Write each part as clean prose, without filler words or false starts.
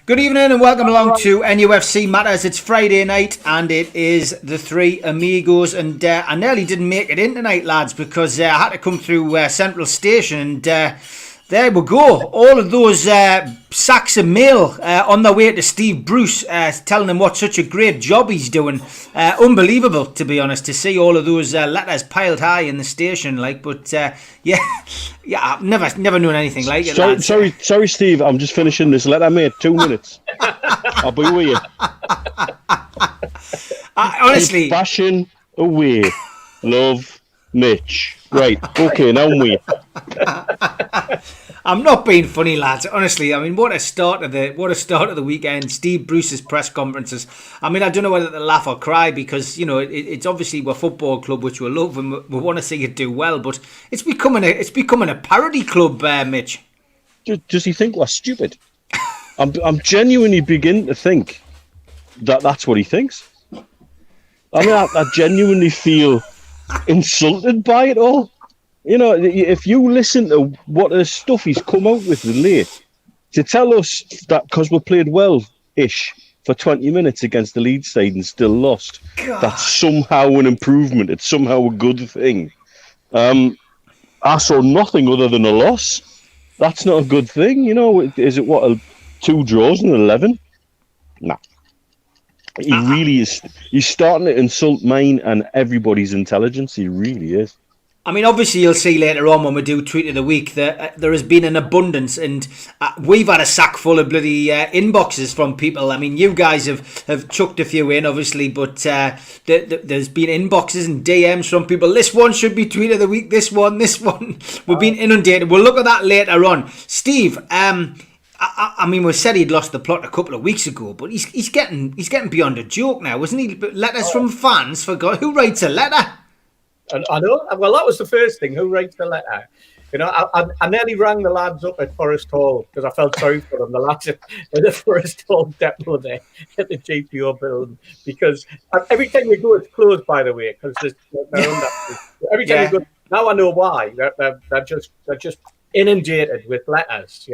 Good evening and welcome along to NUFC Matters. It's Friday night and it is the three Amigos, and I nearly didn't make it in tonight, lads, because I had to come through Central Station, and there we go. All of those sacks of mail on their way to Steve Bruce, telling him what such a great job he's doing. Unbelievable, to be honest, to see all of those letters piled high in the station. But yeah, I've never known anything like it. Sorry, Steve. I'm just finishing this letter, mate. 2 minutes. I'll be with you. Honestly, fashion away, love, Mitch. Right. Okay. Now we. I'm not being funny, lads. Honestly, I mean, what a start of the weekend. Steve Bruce's press conferences. I mean, I don't know whether to laugh or cry, because it's obviously we're a football club which we love and we want to see it do well, but it's becoming a parody club, Mitch. Does he think we're stupid? I'm genuinely beginning to think that's what he thinks. I mean, I genuinely feel insulted by it all. If you listen to what the stuff he's come out with late, to tell us that because we played well-ish for 20 minutes against the Leeds side and still lost, God, that's somehow an improvement. It's somehow a good thing. I saw nothing other than a loss. That's not a good thing. Is it 2 draws and 11? Nah. He really is. He's starting to insult mine and everybody's intelligence. He really is. I mean, obviously, you'll see later on when we do Tweet of the Week that there has been an abundance, and we've had a sack full of bloody inboxes from people. I mean, you guys have chucked a few in, obviously, but there's been inboxes and DMs from people. This one should be Tweet of the Week. This one. We've been inundated. We'll look at that later on. Steve, I mean, we said he'd lost the plot a couple of weeks ago, but he's getting beyond a joke now, isn't he? Letters from fans, for God, who writes a letter? I know. Well, that was the first thing. Who writes the letter? I nearly rang the lads up at Forest Hall because I felt sorry for them. The lads at the Forest Hall depot there at the GPO building, because every time we go, it's closed, by the way, because every time we go. Now I know why. They're just inundated with letters.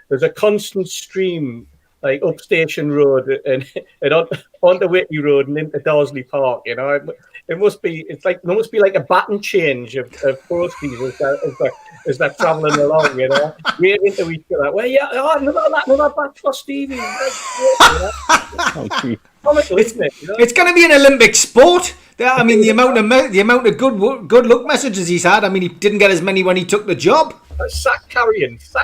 There's a constant stream, like up Station Road and onto Whitney Road and into Dorsley Park. It must be. It's like there must be like a baton change of posties as they're travelling along. Waving to each other. Well, yeah, another batch for Stevie. It's going to be an Olympic sport. I mean, the amount of good luck messages he's had. I mean, he didn't get as many when he took the job. Sack carrying. Cause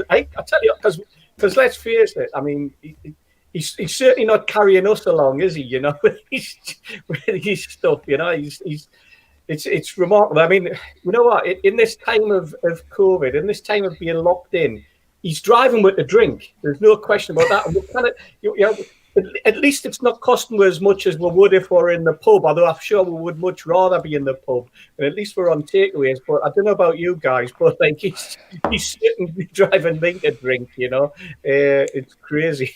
I tell you, because let's face it. I mean, he's certainly not carrying us along, is he? With his stuff. It's remarkable. I mean, you know what? In this time of COVID, in this time of being locked in, he's driving with a drink. There's no question about that. And we kind of, at least it's not costing us as much as we would if we were in the pub, although I'm sure we would much rather be in the pub. And at least we're on takeaways. But I don't know about you guys, but like he's certainly driving me to drink, It's crazy.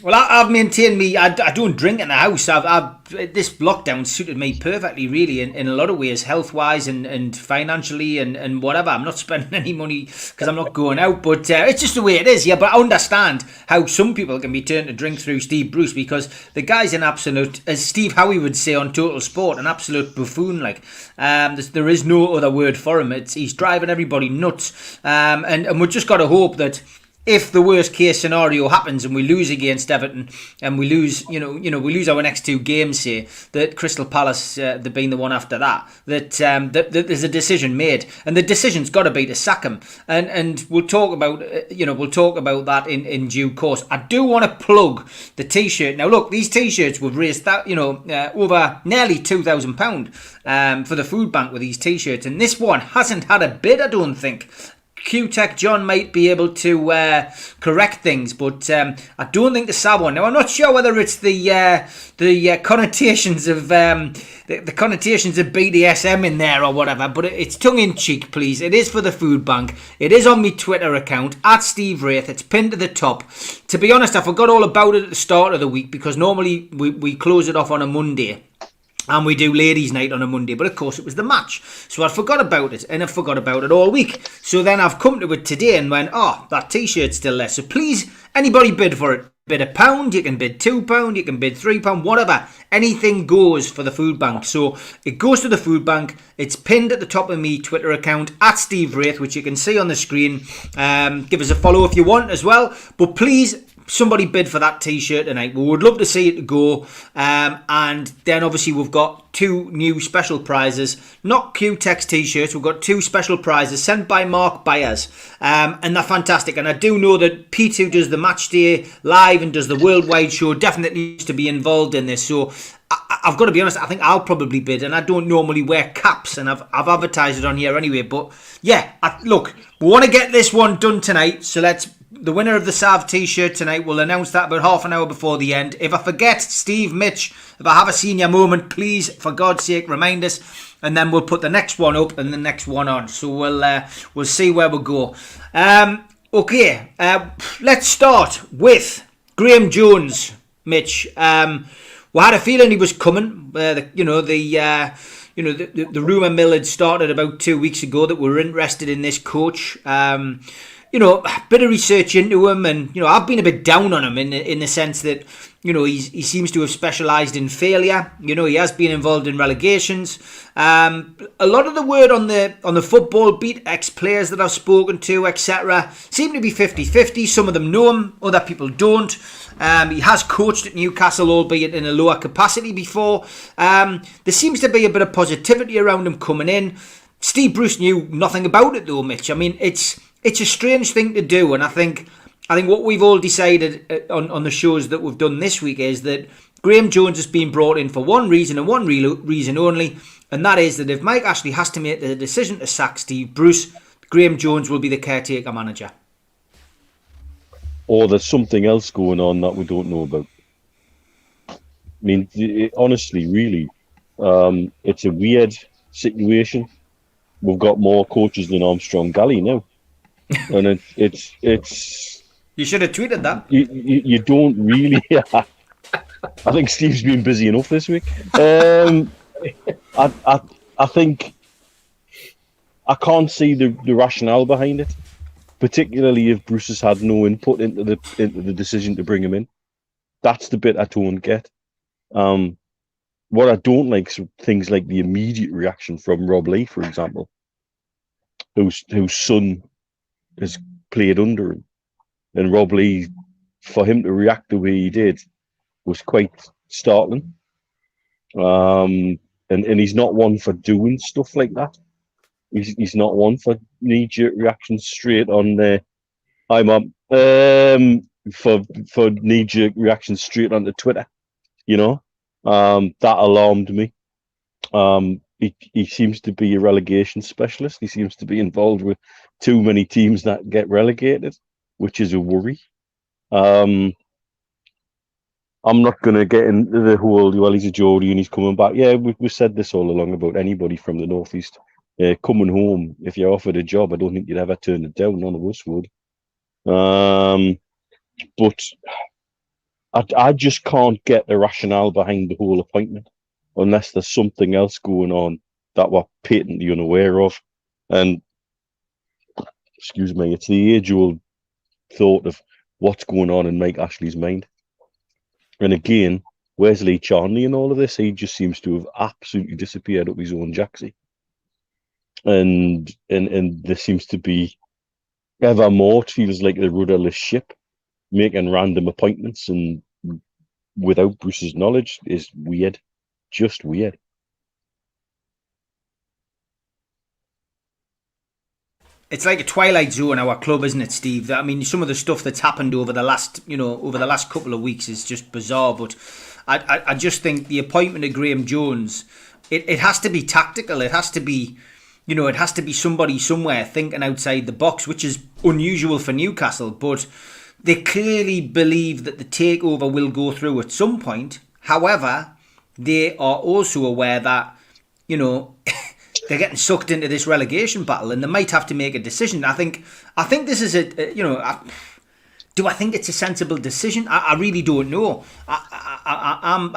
Well, I've maintained I don't drink in the house. This lockdown suited me perfectly, really, in a lot of ways, health-wise and financially and whatever. I'm not spending any money because I'm not going out, but it's just the way it is, yeah. But I understand how some people can be turned to drink through Steve Bruce, because the guy's an absolute, as Steve Howie would say on Total Sport, an absolute buffoon. There is no other word for him. He's driving everybody nuts, and we've just got to hope that if the worst case scenario happens and we lose against Everton and we lose, we lose our next 2 games, say, that Crystal Palace, being the one after that there's a decision made, and the decision's got to be to sack him, and we'll talk about that in due course. I do want to plug the T-shirt. Now, look, these T-shirts we've raised that over nearly £2,000 for the food bank with these T-shirts, and this one hasn't had a bid, I don't think. Q-Tech John might be able to correct things, but I don't think the sad one. Now, I'm not sure whether it's the connotations of the connotations of BDSM in there or whatever, but it's tongue in cheek, please. It is for the food bank. It is on my Twitter account at Steve Wraith. It's pinned to the top. To be honest, I forgot all about it at the start of the week because normally we close it off on a Monday. And we do ladies' night on a Monday. But of course it was the match. So I forgot about it. And I forgot about it all week. So then I've come to it today and went, oh, that t-shirt's still there. So please, anybody bid for it. Bid £1, you can bid £2, you can bid £3, whatever. Anything goes for the food bank. So it goes to the food bank. It's pinned at the top of me Twitter account at Steve Wraith, which you can see on the screen. Give us a follow if you want as well. But please, somebody bid for that t-shirt tonight. We would love to see it go. And then obviously we've got 2 new special prizes. Not Q-Tex t-shirts. We've got 2 special prizes sent by Mark Byers. And they're fantastic. And I do know that Pete, who does the match day live and does the worldwide show, definitely needs to be involved in this. So I've got to be honest, I think I'll probably bid. And I don't normally wear caps. And I've advertised it on here anyway. But yeah, look, we want to get this one done tonight. So the winner of the Sav t-shirt tonight, we'll announce that about half an hour before the end. If I forget, Steve, Mitch, if I have a senior moment, please, for God's sake, remind us. And then we'll put the next one up and the next one on. So we'll see where we go. Okay, let's start with Graeme Jones, Mitch. We had a feeling he was coming. The rumour mill had started about 2 weeks ago that we were interested in this coach. A bit of research into him, and I've been a bit down on him in the sense that he seems to have specialised in failure. He has been involved in relegations. A lot of the word on the football beat, ex-players that I've spoken to, etc., seem to be 50-50. Some of them know him, other people don't. He has coached at Newcastle, albeit in a lower capacity before. There seems to be a bit of positivity around him coming in. Steve Bruce knew nothing about it though, Mitch. I mean, it's a strange thing to do, and I think what we've all decided on the shows that we've done this week is that Graeme Jones has been brought in for one reason and one reason only, and that is that if Mike Ashley has to make the decision to sack Steve Bruce, Graeme Jones will be the caretaker manager. Or there's something else going on that we don't know about. I mean, honestly, really, it's a weird situation. We've got more coaches than Armstrong Galley now. And it's you should have tweeted that. You don't really. I think Steve's been busy enough this week. I think I can't see the rationale behind it, particularly if Bruce has had no input into the decision to bring him in. That's the bit I don't get. What I don't like is things like the immediate reaction from Rob Lee, for example, whose son has played under him, and Rob Lee, for him to react the way he did, was quite startling. And he's not one for doing stuff like that. He's not one for knee-jerk reactions straight on there. For knee-jerk reactions straight onto Twitter. That alarmed me. He seems to be a relegation specialist. He seems to be involved with too many teams that get relegated, which is a worry. I'm not going to get into the whole, well, he's a Geordie and he's coming back. Yeah, we've said this all along about anybody from the Northeast coming home. If you're offered a job, I don't think you'd ever turn it down. None of us would. But I just can't get the rationale behind the whole appointment unless there's something else going on that we're patently unaware of. And, excuse me, it's the age-old thought of what's going on in Mike Ashley's mind. And again, where's Lee Charnley in all of this? He just seems to have absolutely disappeared up his own jacksie. And there seems to be ever more, it feels like a rudderless ship, making random appointments and without Bruce's knowledge is weird. Just weird. It's like a twilight zone, our club, isn't it, Steve? I mean, some of the stuff that's happened over the last couple of weeks is just bizarre. But I just think the appointment of Graeme Jones, it has to be tactical. It has to be, you know, it has to be somebody somewhere thinking outside the box, which is unusual for Newcastle. But they clearly believe that the takeover will go through at some point. However, they are also aware that, you know, they're getting sucked into this relegation battle, and they might have to make a decision. I think this is do I think it's a sensible decision? I really don't know. I'm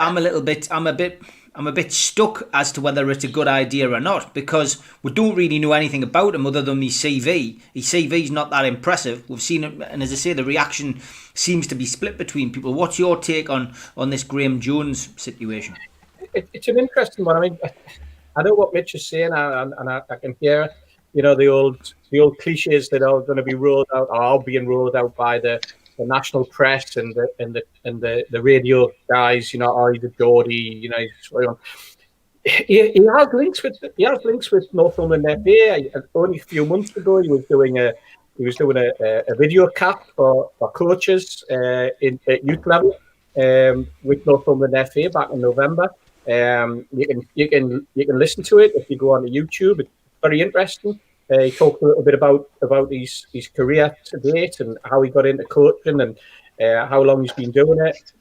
a bit stuck as to whether it's a good idea or not, because we don't really know anything about him other than his CV. His CV's not that impressive. We've seen it, and as I say, the reaction seems to be split between people. What's your take on this Graeme Jones situation? It's an interesting one. I mean, I know what Mitch is saying, and I can hear, you know, the old cliches that are going to be rolled out, or are being rolled out by the national press and the radio guys. You know, Ari the Geordie. You know, he has links with Northumberland FA. Only a few months ago, he was doing a video cap for coaches at youth level with Northumberland FA back in November. You can listen to it if you go on to YouTube. It's very interesting. He talked a little bit about his career to date and how he got into coaching and how long he's been doing it.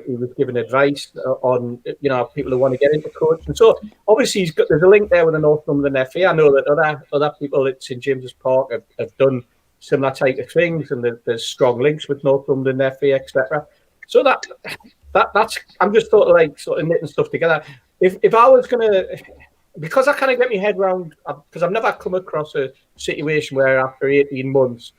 He was giving advice on, you know, people who want to get into coaching. So obviously there's a link there with the Northumberland FA. I know that other people at St James's Park have done similar type of things, and there's strong links with Northumberland FA, etc. So that's I'm just sort of knitting stuff together. If I was gonna, because I kind of get my head around, because I've never come across a situation where after 18 months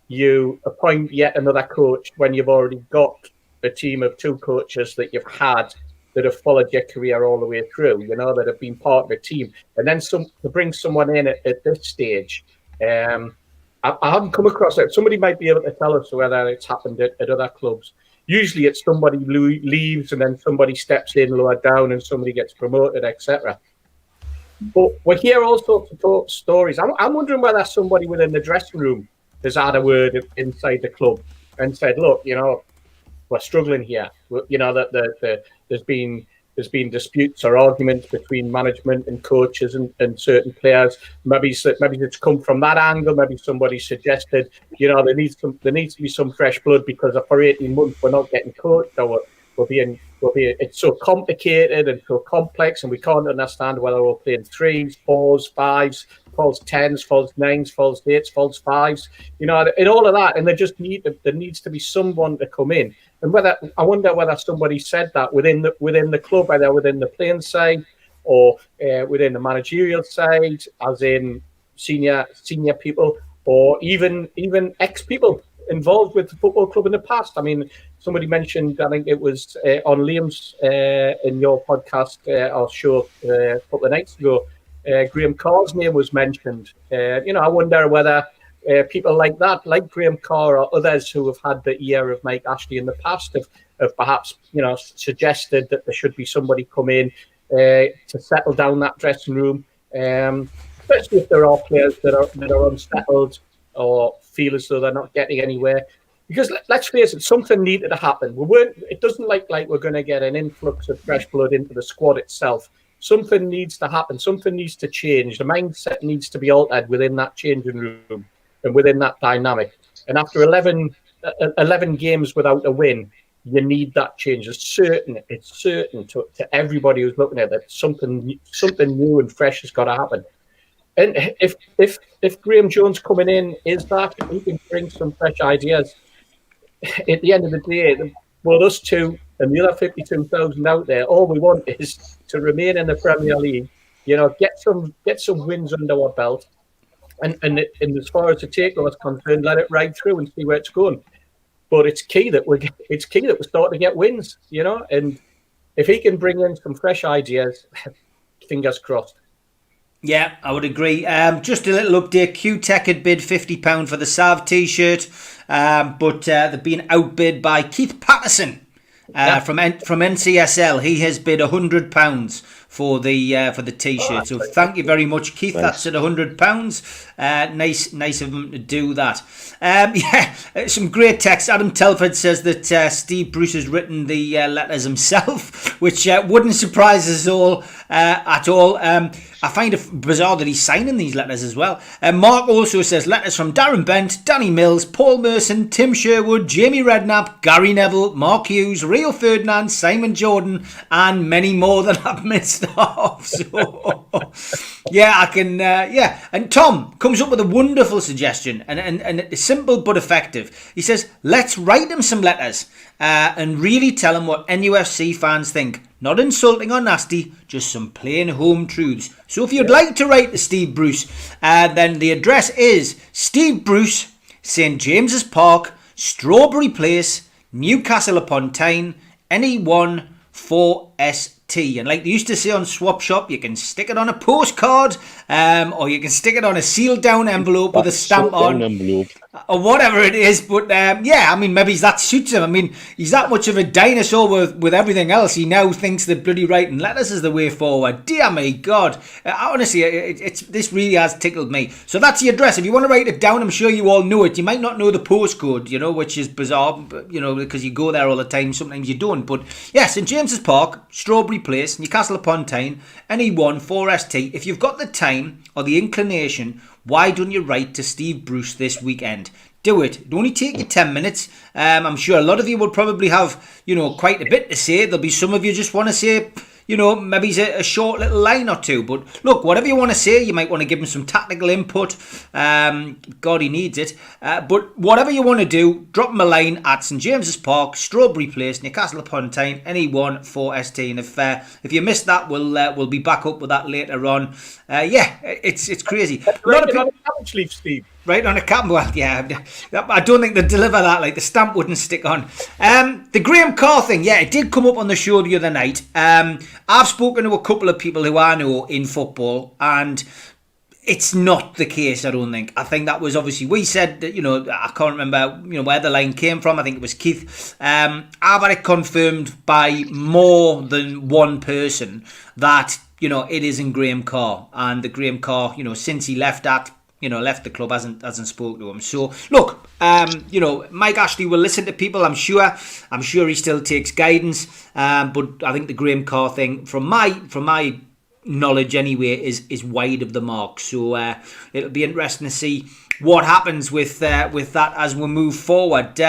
you appoint yet another coach when you've already got a team of two coaches that you've had that have followed your career all the way through, you know, that have been part of the team, and then to bring someone in at this stage. I haven't come across it. Somebody might be able to tell us whether it's happened at other clubs. Usually it's somebody leaves and then somebody steps in lower down and somebody gets promoted, etc. But we hear all sorts of stories. I'm wondering whether somebody within the dressing room has had a word inside the club and said, look, you know, we're struggling here. You know, that there's been disputes or arguments between management and coaches and certain players. Maybe it's come from that angle. Maybe somebody suggested, you know, there needs to be some fresh blood because for 18 months we're not getting coached, or it's so complicated and so complex, and we can't understand whether we're playing 3s, 4s, 5s, false 10s, false 9s, false 8s, false 5s, you know, and all of that. And there needs to be someone to come in. And I wonder whether somebody said that within the club, either within the playing side or within the managerial side, as in senior people, or even ex people involved with the football club in the past. I mean, somebody mentioned, I think it was on Liam's in your podcast or show a couple of nights ago, Graeme Carr's name was mentioned. You know, I wonder whether people like that, like Graeme Carr or others who have had the ear of Mike Ashley in the past, have perhaps, you know, suggested that there should be somebody come in to settle down that dressing room, especially if there are players that are unsettled or feel as though they're not getting anywhere. Because let's face it, something needed to happen. It doesn't like we're going to get an influx of fresh blood into the squad itself. Something needs to happen. Something needs to change. The mindset needs to be altered within that changing room and within that dynamic. And after 11 games without a win, you need that change. It's certain to everybody who's looking at it, something new and fresh has got to happen. And if Graeme Jones coming in is that, if he can bring some fresh ideas, at the end of the day, well, us two and the other 52,000 out there, all we want is to remain in the Premier League, you know, get some wins under our belt, and as far as the takeover is concerned, let it ride through and see where it's going. But it's key that we're starting to get wins, you know, and if he can bring in some fresh ideas, fingers crossed. Yeah, I would agree. Just a little update. Q-Tech had bid £50 for the Sav t-shirt, but they've been outbid by Keith Patterson from NCSL. He has bid £100 for the t-shirt. So thank you very much, Keith. Thanks. That's at £100. Nice of him to do that. Some great text. Adam Telford says that Steve Bruce has written the letters himself, which wouldn't surprise us all at all. I find it bizarre that he's signing these letters as well. Mark also says letters from Darren Bent, Danny Mills, Paul Merson, Tim Sherwood, Jamie Redknapp, Gary Neville, Mark Hughes, Rio Ferdinand, Simon Jordan, and many more that I've missed off. So, yeah, I can. And Tom comes up with a wonderful suggestion, and it's simple but effective. He says, let's write him some letters and really tell him what NUFC fans think. Not insulting or nasty, just some plain home truths. So if you'd like to write to Steve Bruce, then the address is Steve Bruce, St James's Park, Strawberry Place, Newcastle upon Tyne, NE1 4ST. And like they used to say on Swap Shop, you can stick it on a postcard, or you can stick it on a sealed down envelope with a stamp on. Envelope. Or whatever it is, but I mean, maybe that suits him. I mean, he's that much of a dinosaur with everything else. He now thinks that bloody writing letters is the way forward. Dear me, God. Honestly, this really has tickled me. So that's the address. If you want to write it down, I'm sure you all know it. You might not know the postcode, which is bizarre, because you go there all the time. Sometimes you don't. But yeah, St James's Park, Strawberry Place, Newcastle upon Tyne, NE1 4ST. If you've got the time or the inclination, why don't you write to Steve Bruce this weekend? Do it. It'll only take you 10 minutes. I'm sure a lot of you will probably have, quite a bit to say. There'll be some of you just want to say, maybe a short little line or two. But look, whatever you want to say, you might want to give him some tactical input. God, he needs it. But whatever you want to do, drop him a line at St James's Park, Strawberry Place, Newcastle upon Tyne, NE1 4ST. And if you missed that, we'll be back up with that later on. It's crazy. A lot of people, leaf, Steve. Right on a cap. Well, yeah, I don't think they'd deliver that. Like, the stamp wouldn't stick on. The Graeme Carr thing, yeah, it did come up on the show the other night. I've spoken to a couple of people who I know in football, and it's not the case, I don't think. I think that was obviously, we said that, I can't remember, where the line came from. I think it was Keith. I've had it confirmed by more than one person that, it isn't Graeme Carr. And the Graeme Carr, since he left the club, hasn't spoken to him. So look, Mike Ashley will listen to people. I'm sure he still takes guidance. But I think the Graeme Carr thing, from my knowledge anyway, is wide of the mark. So it'll be interesting to see what happens with that as we move forward.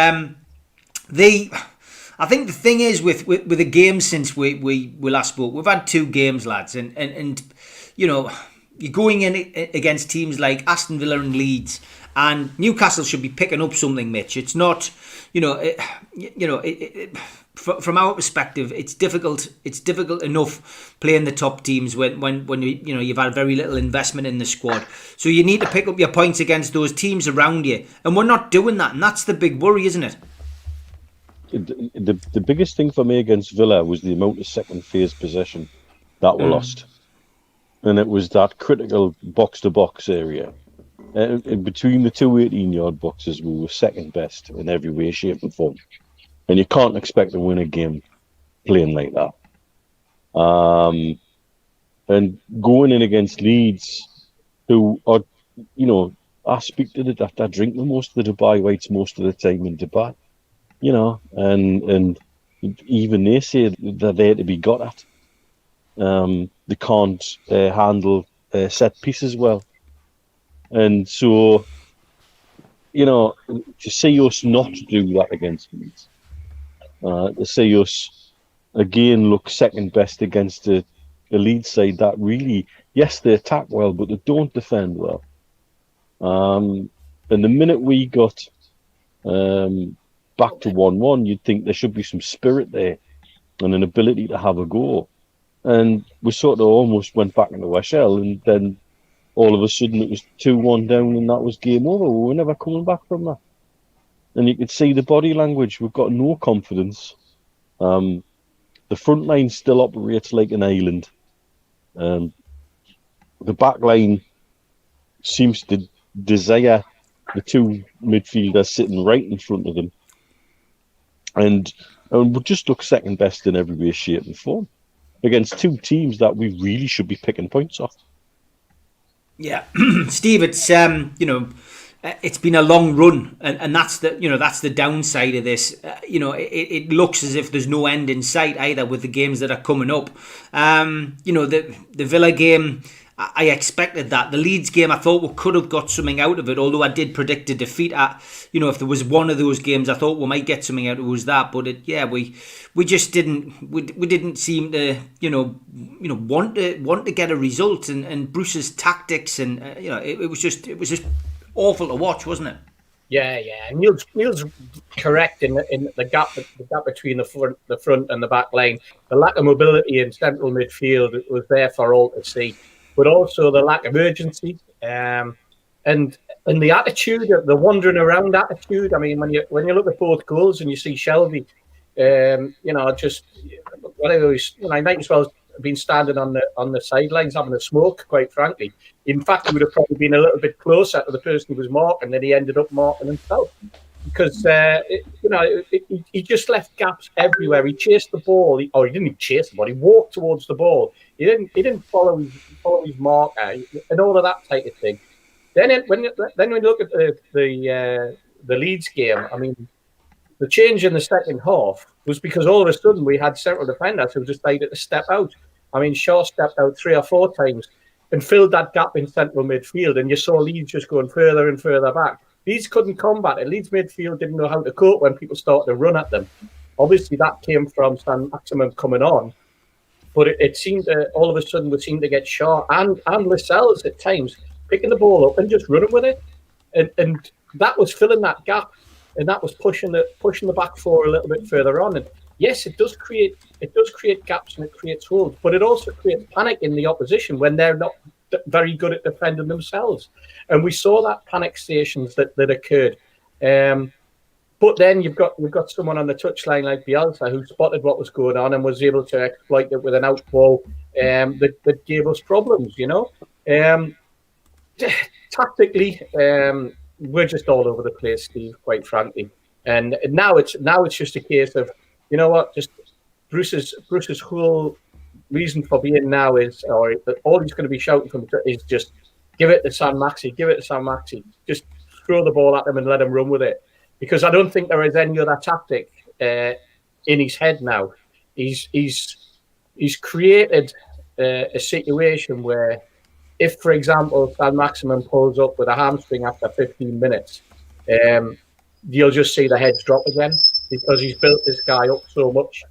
I think the thing is with the games since we last spoke, we've had 2 games, lads, and you're going in against teams like Aston Villa and Leeds, and Newcastle should be picking up something, Mitch. It's not, from our perspective, it's difficult. It's difficult enough playing the top teams when you've had very little investment in the squad. So you need to pick up your points against those teams around you, and we're not doing that, and that's the big worry, isn't it? The biggest thing for me against Villa was the amount of second phase possession that we lost. And it was that critical box-to-box area. Between the 2 18-yard boxes, we were second best in every way, shape and form. And you can't expect to win a game playing like that. And going in against Leeds, who are, I speak to that I drink the most of the Dubai Whites most of the time in Dubai. And even they say they're there to be got at. They can't handle set pieces well. And so, to see us not do that against Leeds, to see us again look second best against the Leeds side that really, yes, they attack well, but they don't defend well. And the minute we got back to 1-1, you'd think there should be some spirit there and an ability to have a go. And we sort of almost went back into our shell, and then all of a sudden it was 2-1 down, and that was game over. We were never coming back from that. And you could see the body language. We've got no confidence. The front line still operates like an island. The back line seems to desire the 2 midfielders sitting right in front of them. And we just look second best in every way, shape and form against 2 teams that we really should be picking points off. Yeah, Steve, it's it's been a long run, and that's the downside of this. It looks as if there's no end in sight either with the games that are coming up. The Villa game, I expected that. The Leeds game, I thought we could have got something out of it, although I did predict a defeat. If there was one of those games, I thought we might get something out of it, was that. But we just didn't. We didn't seem to want to get a result, and Bruce's tactics, and it was just awful to watch, wasn't it? Yeah. And Neil's correct in the gap between the front and the back line. The lack of mobility in central midfield was there for all to see, but also the lack of urgency and the attitude, the wandering around attitude. I mean, when you look at both goals and you see Shelby, just whatever, he might as well have been standing on the sidelines having a smoke, quite frankly. In fact, he would have probably been a little bit closer to the person he was marking than he ended up marking himself, because he just left gaps everywhere. He chased the ball, he didn't even chase the ball. He walked towards the ball. He didn't follow his marker and all of that type of thing. Then when you look at the Leeds game, I mean, the change in the second half was because all of a sudden we had several defenders who decided to step out. I mean, Shaw stepped out 3 or 4 times and filled that gap in central midfield, and you saw Leeds just going further and further back. Leeds couldn't combat it. Leeds midfield didn't know how to cope when people started to run at them. Obviously, that came from San Maximum coming on, but it seemed to, all of a sudden, we seemed to get Shaw and Lascelles at times picking the ball up and just running with it, and that was filling that gap, and that was pushing the back four a little bit further on. And yes, it does create gaps and it creates holes, but it also creates panic in the opposition when they're not very good at defending themselves. And we saw that panic stations that occurred. But then you've got someone on the touchline like Bielsa who spotted what was going on and was able to exploit it with an out ball that gave us problems. Tactically, we're just all over the place, Steve, quite frankly. And now it's just a case of, you know what, just Bruce's whole reason for being now is, or all he's going to be shouting from is just give it to San Maxi, just throw the ball at him and let him run with it. Because I don't think there is any other tactic in his head now. He's created a situation where, if, for example, San Maximum pulls up with a hamstring after 15 minutes, you'll just see the heads drop again because he's built this guy up so much.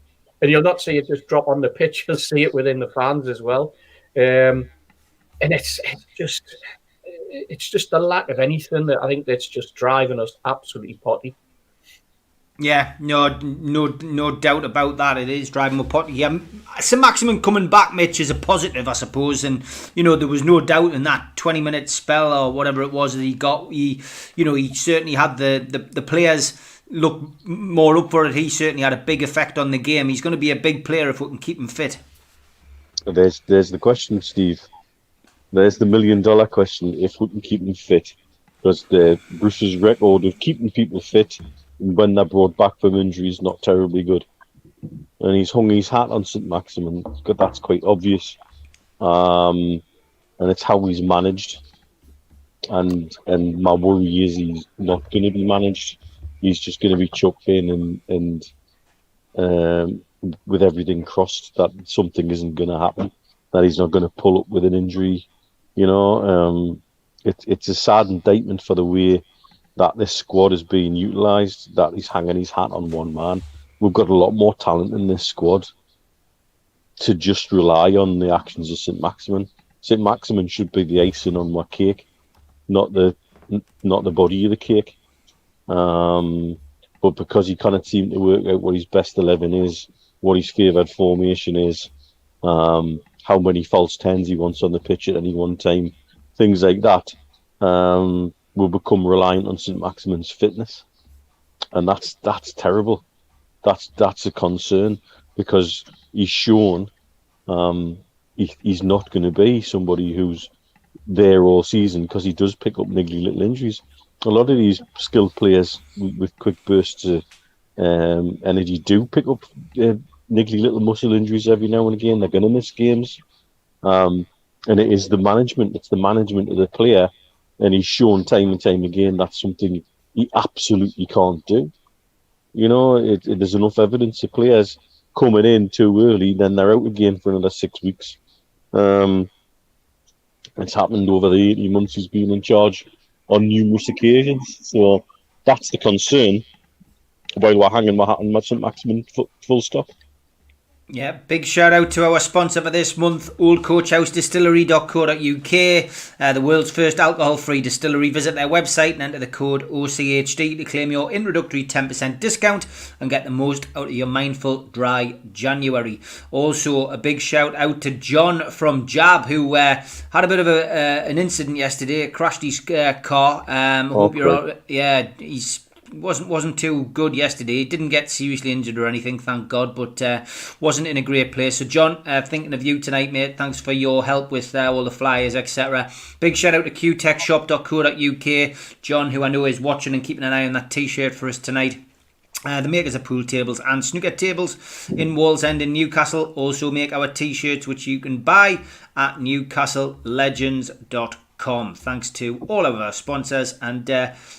And you'll not see it just drop on the pitch, you'll see it within the fans as well. And it's just the lack of anything that I think that's just driving us absolutely potty. Yeah, no doubt about that. It is driving up potty. St Maximum coming back, Mitch, is a positive, I suppose. And there was no doubt in that 20-minute spell or whatever it was that he got. He certainly had the players look more up for it. He certainly had a big effect on the game. He's going to be a big player if we can keep him fit. There's the question, Steve. There's the $1 million question. If we can keep him fit, because the Bruce's record of keeping people fit when they're brought back from injury is not terribly good, and he's hung his hat on St Maximum. That's quite obvious, and it's how he's managed. And my worry is he's not going to be managed. He's just going to be chucked in and with everything crossed that something isn't going to happen, that he's not going to pull up with an injury. It's a sad indictment for the way that this squad is being utilised, that he's hanging his hat on one man. We've got a lot more talent in this squad to just rely on the actions of St Maximin. St Maximin should be the icing on my cake, not the body of the cake. But because he can't seem to work out what his best 11 is, what his favoured formation is, how many false tens he wants on the pitch at any one time, things like that, will become reliant on St Maximin's fitness, and that's terrible. That's a concern, because he's shown he's not going to be somebody who's there all season, because he does pick up niggly little injuries. A lot of these skilled players with quick bursts of energy do pick up niggly little muscle injuries every now and again. They're going to miss games. and it is the management. It's the management of the player, and he's shown time and time again that's something he absolutely can't do. You know, there's enough evidence of players coming in too early, then they're out again for another 6 weeks. It's happened over the 18 months he's been in charge on numerous occasions. So that's the concern, while we're hanging my hat on St Maximin full stop. Yeah, big shout out to our sponsor for this month, Old Coach House Distillery.co.uk, the world's first alcohol-free distillery. Visit their website and enter the code OCHD to claim your introductory 10% discount and get the most out of your mindful dry January. Also, a big shout out to John from Jab, who had a bit of an incident yesterday, crashed his car. Hope you're all, yeah, he's wasn't too good yesterday. Didn't get seriously injured or anything, thank God, but wasn't in a great place. So John, thinking of you tonight, mate. Thanks for your help with all the flyers, etc. Big shout out to qtechshop.co.uk. John, who I know is watching and keeping an eye on that t-shirt for us tonight. The makers of pool tables and snooker tables in Wallsend in Newcastle also make our t-shirts, which you can buy at newcastlelegends.com. Thanks to all of our sponsors, and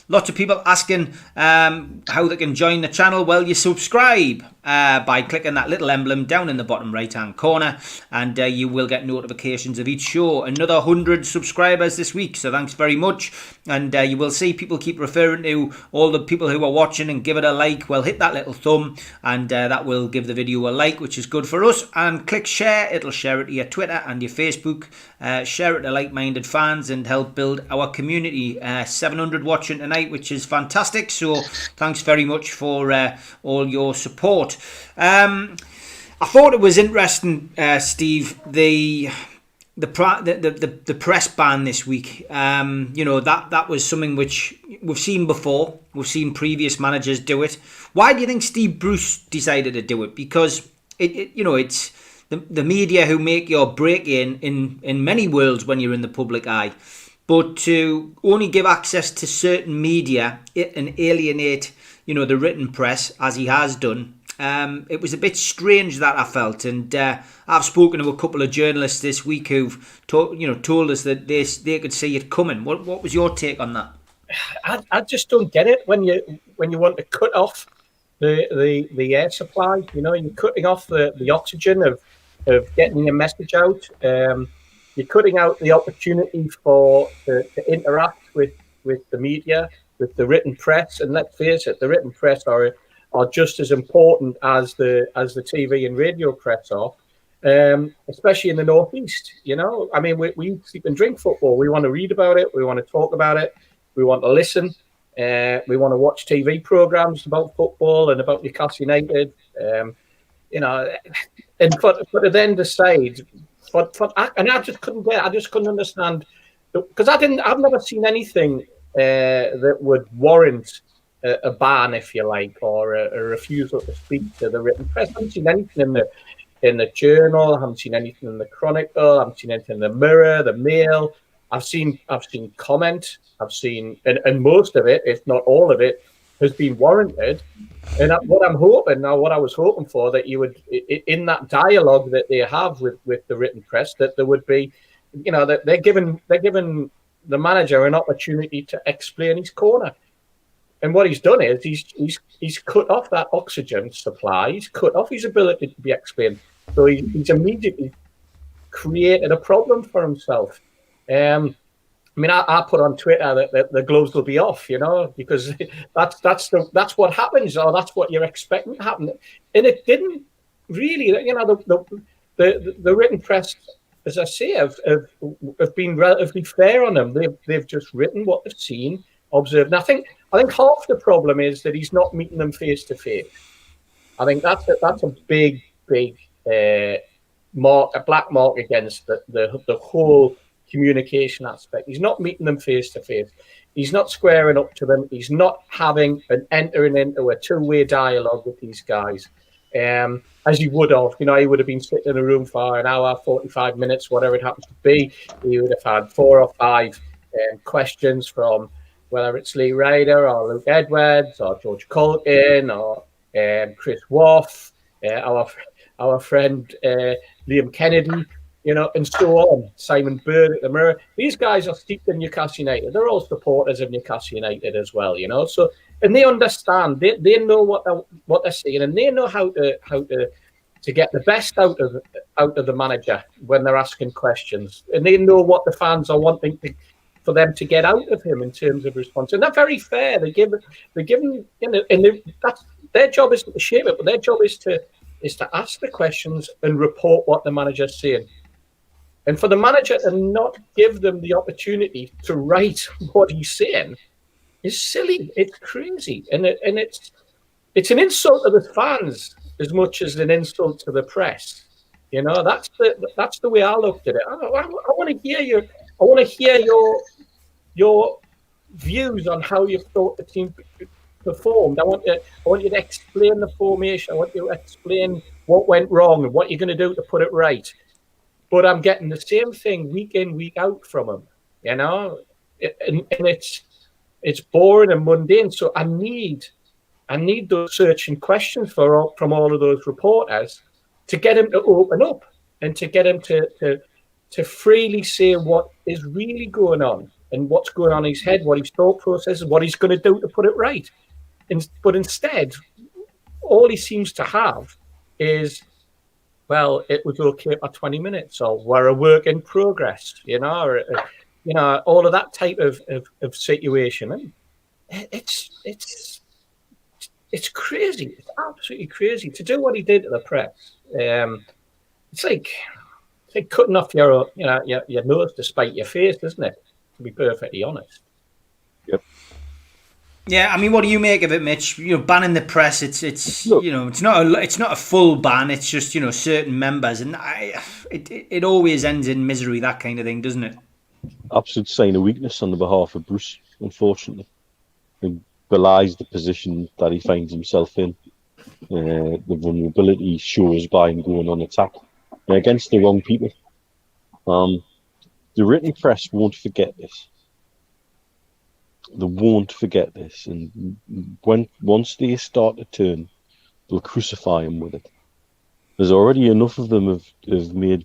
lots of people asking how they can join the channel. Well, you subscribe by clicking that little emblem down in the bottom right hand corner, and you will get notifications of each show. Another 100 subscribers this week, so thanks very much. And you will see people keep referring to all the people who are watching and give it a like. Well, hit that little thumb, and that will give the video a like, which is good for us. And click share, it'll share it to your Twitter and your Facebook. Share it to like-minded fans and help build our community. 700 watching tonight, which is fantastic, so thanks very much for all your support. I thought it was interesting, Steve, the press ban this week. You know, that was something which we've seen before. We've seen previous managers do it. Why do you think Steve Bruce decided to do it? Because it's the media who make your break in many worlds when you're in the public eye. But to only give access to certain media and alienate, the written press, as he has done, it was a bit strange, that I felt. And I've spoken to a couple of journalists this week who've told us that they could see it coming. What was your take on that? I just don't get it when you want to cut off the air supply. You're cutting off the oxygen of getting your message out. You're cutting out the opportunity to interact with the media, with the written press. And let's face it, the written press are just as important as the TV and radio press are, especially in the Northeast. I mean, we sleep and drink football. We want to read about it. We want to talk about it. We want to listen. We want to watch TV programs about football and about Newcastle United. And for then decide. And I just couldn't understand, because I've never seen anything that would warrant a ban, if you like, or a refusal to speak to the written press. I haven't seen anything in the Journal. I haven't seen anything in the Chronicle. I haven't seen anything in the Mirror, the Mail. I've seen comment. I've seen, and most of it, if not all of it, has been warranted. And what I was hoping for, that you would, in that dialogue that they have with the written press, that there would be, that they're giving the manager an opportunity to explain his corner. And what he's done is he's cut off that oxygen supply. He's cut off his ability to be explained. So he's immediately created a problem for himself. I mean, I put on Twitter that the gloves will be off, because that's what happens, or that's what you're expecting to happen, and it didn't really. The written press, as I say, have been relatively fair on him. They've just written what they've seen, observed. And I think half the problem is that he's not meeting them face to face. I think that's a big mark, a black mark against the whole communication aspect. He's not meeting them face to face. He's not squaring up to them. He's not entering into a two-way dialogue with these guys, as he would have. He would have been sitting in a room for an hour, 45 minutes, whatever it happens to be. He would have had 4 or 5 questions from, whether it's Lee Ryder or Luke Edwards or George Colkin or Chris Woff, our friend Liam Kennedy. and so on. Simon Bird at the Mirror. These guys are steeped in Newcastle United. They're all supporters of Newcastle United as well, So, and they understand. They know what they're saying, and they know how to get the best out of the manager when they're asking questions, and they know what the fans are wanting for them to get out of him in terms of response. And they're very fair. They're given, that's their job isn't to shape it, but their job is to ask the questions and report what the manager's saying. And for the manager to not give them the opportunity to write what he's saying is silly. It's crazy, and it's an insult to the fans as much as an insult to the press. That's the way I looked at it. I want to hear you. I want to hear your views on how you thought the team performed. I want you to explain the formation. I want you to explain what went wrong and what you're going to do to put it right. But I'm getting the same thing week in, week out from him, and it's boring and mundane. So I need those searching questions from all of those reporters to get him to open up and to get him to freely say what is really going on and what's going on in his head, what his thought process is, what he's going to do to put it right. But instead, all he seems to have is, well, it was okay for 20 minutes, or we're a work in progress, or, all of that type of situation. And it's crazy. It's absolutely crazy to do what he did to the press. It's like cutting off your nose to spite your face, isn't it? To be perfectly honest. Yep. Yeah, I mean, what do you make of it, Mitch? Banning the press. It's not a full ban. It's just certain members, and it always ends in misery. That kind of thing, doesn't it? Absolute sign of weakness on the behalf of Bruce, unfortunately. It belies the position that he finds himself in. The vulnerability he shows by him going on attack against the wrong people. The written press won't forget this. They won't forget this, and once they start to turn, they'll crucify him with it. There's already enough of them have made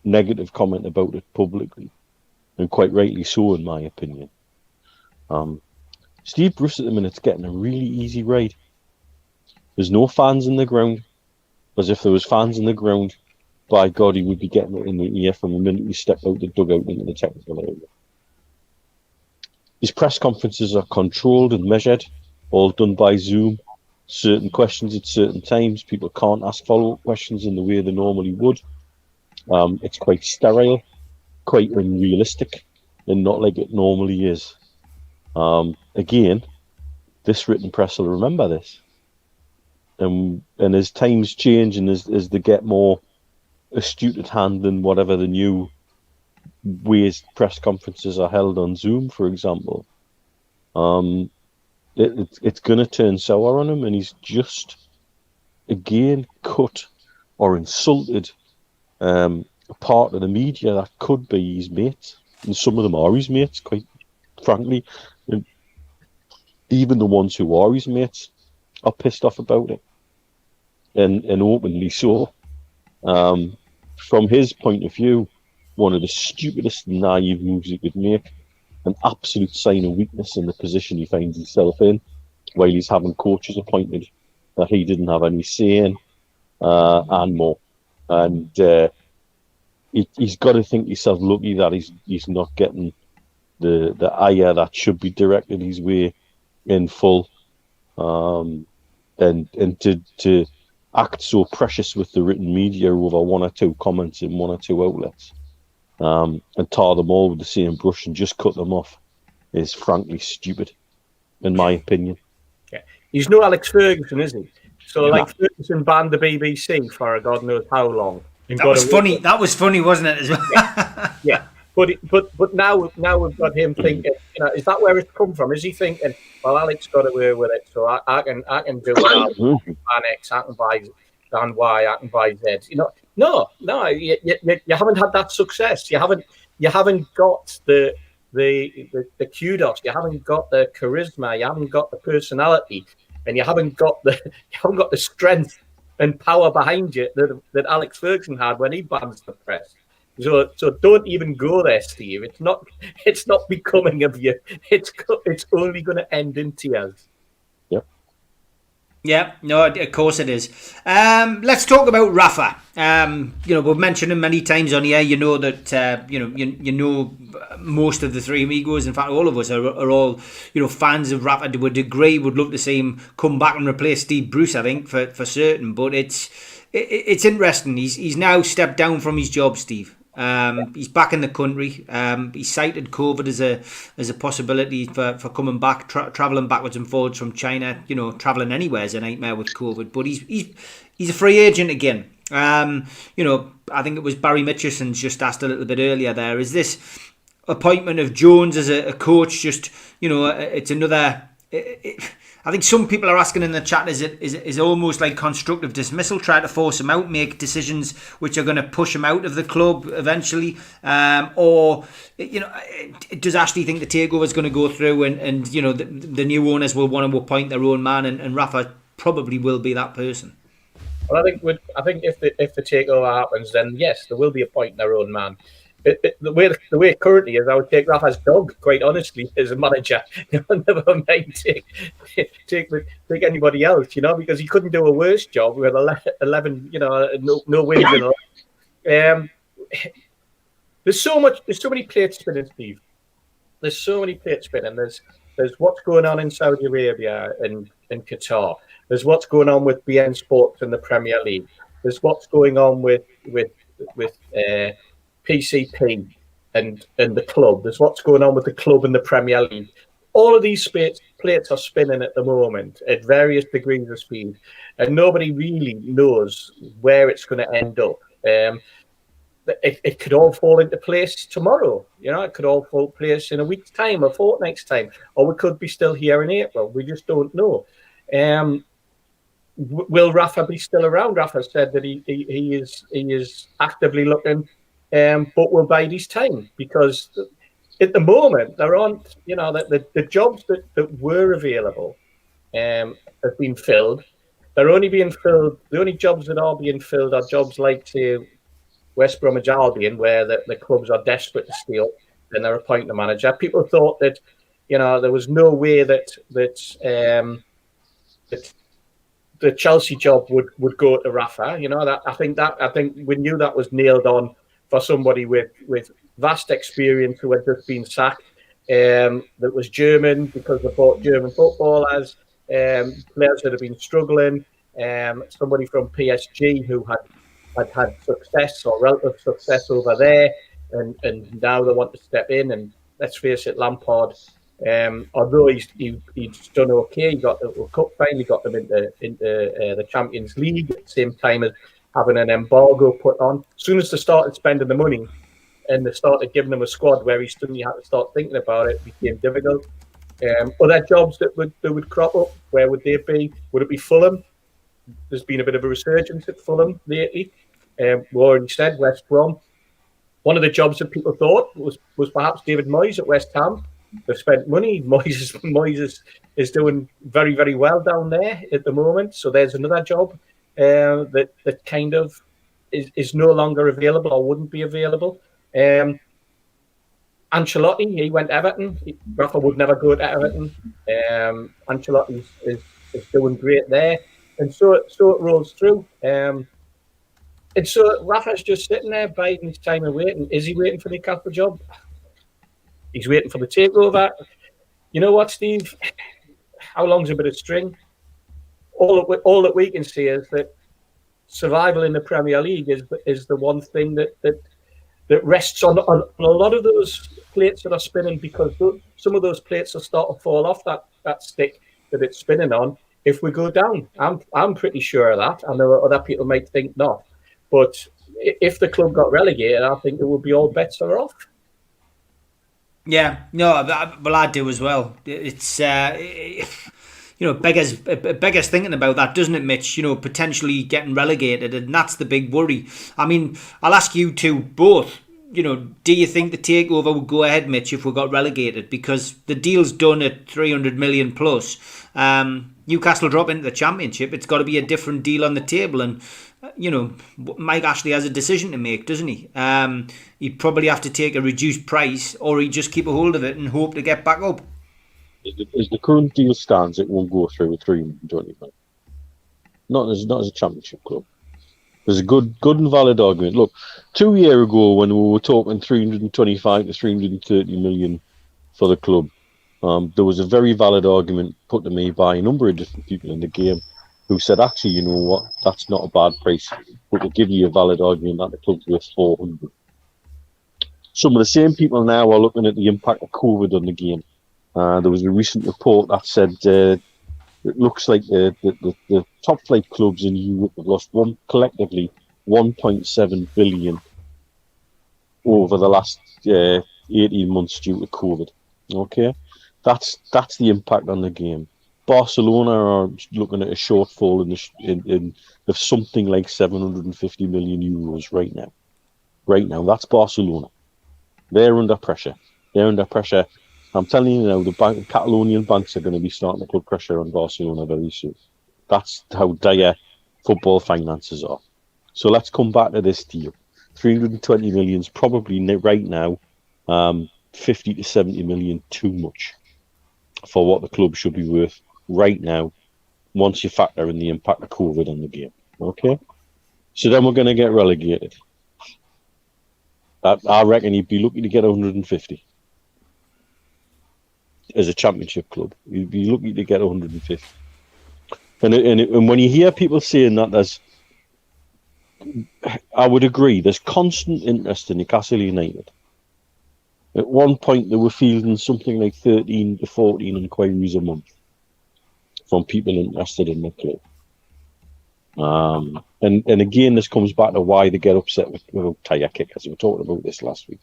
negative comment about it publicly, and quite rightly so, in my opinion. Steve Bruce at the minute's getting a really easy ride. There's no fans in the ground. As if there was fans in the ground, by God, he would be getting it in the ear from the minute he stepped out the dugout into the technical area. His press conferences are controlled and measured, all done by Zoom. Certain questions at certain times. People can't ask follow-up questions in the way they normally would. It's quite sterile, quite unrealistic, and not like it normally is. Again, this written press will remember this. And as times change and as they get more astute at handling whatever the new ways press conferences are held on Zoom, for example, it's going to turn sour on him, and he's just again cut or insulted a part of the media that could be his mates, and some of them are his mates, quite frankly. And even the ones who are his mates are pissed off about it, and openly so. From his point of view, one of the stupidest and naive moves he could make, an absolute sign of weakness in the position he finds himself in, while he's having coaches appointed that he didn't have any say in, and more. And he's got to think himself lucky that he's not getting the ire that should be directed his way in full, and to act so precious with the written media over one or two comments in one or two outlets, and tar them all with the same brush and just cut them off, is frankly stupid, in my opinion. Yeah, he's no Alex Ferguson, is he? So, Ferguson banned the BBC for God knows how long. That was funny. That was funny, wasn't it? As well. Yeah. But now we've got him thinking. Is that where it's come from? Is he thinking, well, Alex got away with it, so I can do it. I can ban X, I can buy Y, I can buy Z. No. You haven't had that success. You haven't got the kudos. You haven't got the charisma. You haven't got the personality, and you haven't got the strength and power behind you that Alex Ferguson had when he bans the press. So don't even go there, Steve. It's not becoming of you. It's only going to end in tears. Yep. Yeah, no, of course it is. Let's talk about Rafa. We've mentioned him many times on here. You know that you know most of the three amigos. In fact, all of us are all fans of Rafa to a degree. Would love to see him come back and replace Steve Bruce, I think, for certain. But it's interesting. He's now stepped down from his job, Steve. He's back in the country. He cited COVID as a possibility for coming back, travelling backwards and forwards from China. Travelling anywhere is a nightmare with COVID. But he's a free agent again. I think it was Barry Mitchison's just asked a little bit earlier there. Is this appointment of Jones as a coach just, it's another... I think some people are asking in the chat, is it almost like constructive dismissal, try to force him out, make decisions which are going to push him out of the club eventually, or does Ashley think the takeover is going to go through and the new owners will want to appoint their own man, and Rafa probably will be that person? Well, I think if the takeover happens, then yes, there will be appointing their own man. The way it currently is, I would take Rafa's dog, quite honestly, as a manager. Never mind take anybody else, because he couldn't do a worse job with 11, no wins in a There's so many plates spinning, Steve. There's so many plates spinning. There's what's going on in Saudi Arabia and Qatar. There's what's going on with BN Sports in the Premier League. There's what's going on with PCP and the club. There's what's going on with the club and the Premier League. All of these plates are spinning at the moment at various degrees of speed, and nobody really knows where it's going to end up. It could all fall into place tomorrow. It could all fall into place in a week's time, a fortnight's time, or we could be still here in April. We just don't know. Will Rafa be still around? Rafa said that he is actively looking. But we'll bide his time, because at the moment there aren't, the jobs that were available have been filled. They're only being filled. The only jobs that are being filled are jobs like, say, West Bromwich Albion, where the clubs are desperate to steal and they're appointing a manager. People thought that, there was no way that the Chelsea job would go to Rafa. I think we knew that was nailed on for somebody with vast experience who had just been sacked, that was German because they bought German footballers, players that have been struggling, somebody from PSG who had success or relative success over there, and now they want to step in. And let's face it, Lampard, although he's done okay, he got the Cup finally, got them into the Champions League at the same time as having an embargo put on. As soon as they started spending the money and they started giving them a squad where he suddenly had to start thinking about it, became difficult. Other jobs that would crop up, where would they be? Would it be Fulham? There's been a bit of a resurgence at Fulham lately. We already said West Brom. One of the jobs that people thought was perhaps David Moyes at West Ham. They've spent money. Moyes is doing very, very well down there at the moment. So there's another job that kind of is no longer available or wouldn't be available. Ancelotti, he went to Everton. Rafa would never go to Everton. Ancelotti is doing great there, and so it rolls through. And so Rafa's just sitting there biding his time and waiting. Is he waiting for the Newcastle job? He's waiting for the takeover. You know what, Steve? How long's a bit of string? All that we can see is that survival in the Premier League is the one thing that rests on a lot of those plates that are spinning, because some of those plates will start to fall off that stick that it's spinning on if we go down. I'm pretty sure of that. I know other people might think not, but if the club got relegated, I think it would be all bets are off. Yeah, no, well, I do as well. It's beggars thinking about that, doesn't it, Mitch? Potentially getting relegated, and that's the big worry. I mean, I'll ask you two both. do you think the takeover would go ahead, Mitch, if we got relegated? Because the deal's done at 300 million plus. Newcastle drop into the Championship. It's got to be a different deal on the table. And, Mike Ashley has a decision to make, doesn't he? He'd probably have to take a reduced price, or he'd just keep a hold of it and hope to get back up. As the current deal stands, it won't go through with 325. Not as a Championship club. There's a good and valid argument. Look, 2 years ago when we were talking 325 to 330 million for the club, there was a very valid argument put to me by a number of different people in the game who said, actually, you know what, that's not a bad price, but we'll give you a valid argument that the club's worth 400. Some of the same people now are looking at the impact of COVID on the game. There was a recent report that said it looks like the top flight clubs in Europe have lost collectively 1.7 billion over the last 18 months due to COVID. Okay, that's the impact on the game. Barcelona are looking at a shortfall of something like 750 million euros right now. Right now, that's Barcelona. They're under pressure. I'm telling you now, the Catalonian banks are going to be starting to put pressure on Barcelona very soon. That's how dire football finances are. So let's come back to this deal. 320 million is probably right now 50 to 70 million too much for what the club should be worth right now, once you factor in the impact of COVID on the game. Okay? So then we're going to get relegated. I reckon you'd be lucky to get 150. As a Championship club, you'd be lucky to get 150. And when you hear people saying that, I would agree, there's constant interest in Newcastle United. At one point, they were fielding something like 13 to 14 inquiries a month from people interested in the club. And again, this comes back to why they get upset with tyre kickers. We were talking about this last week.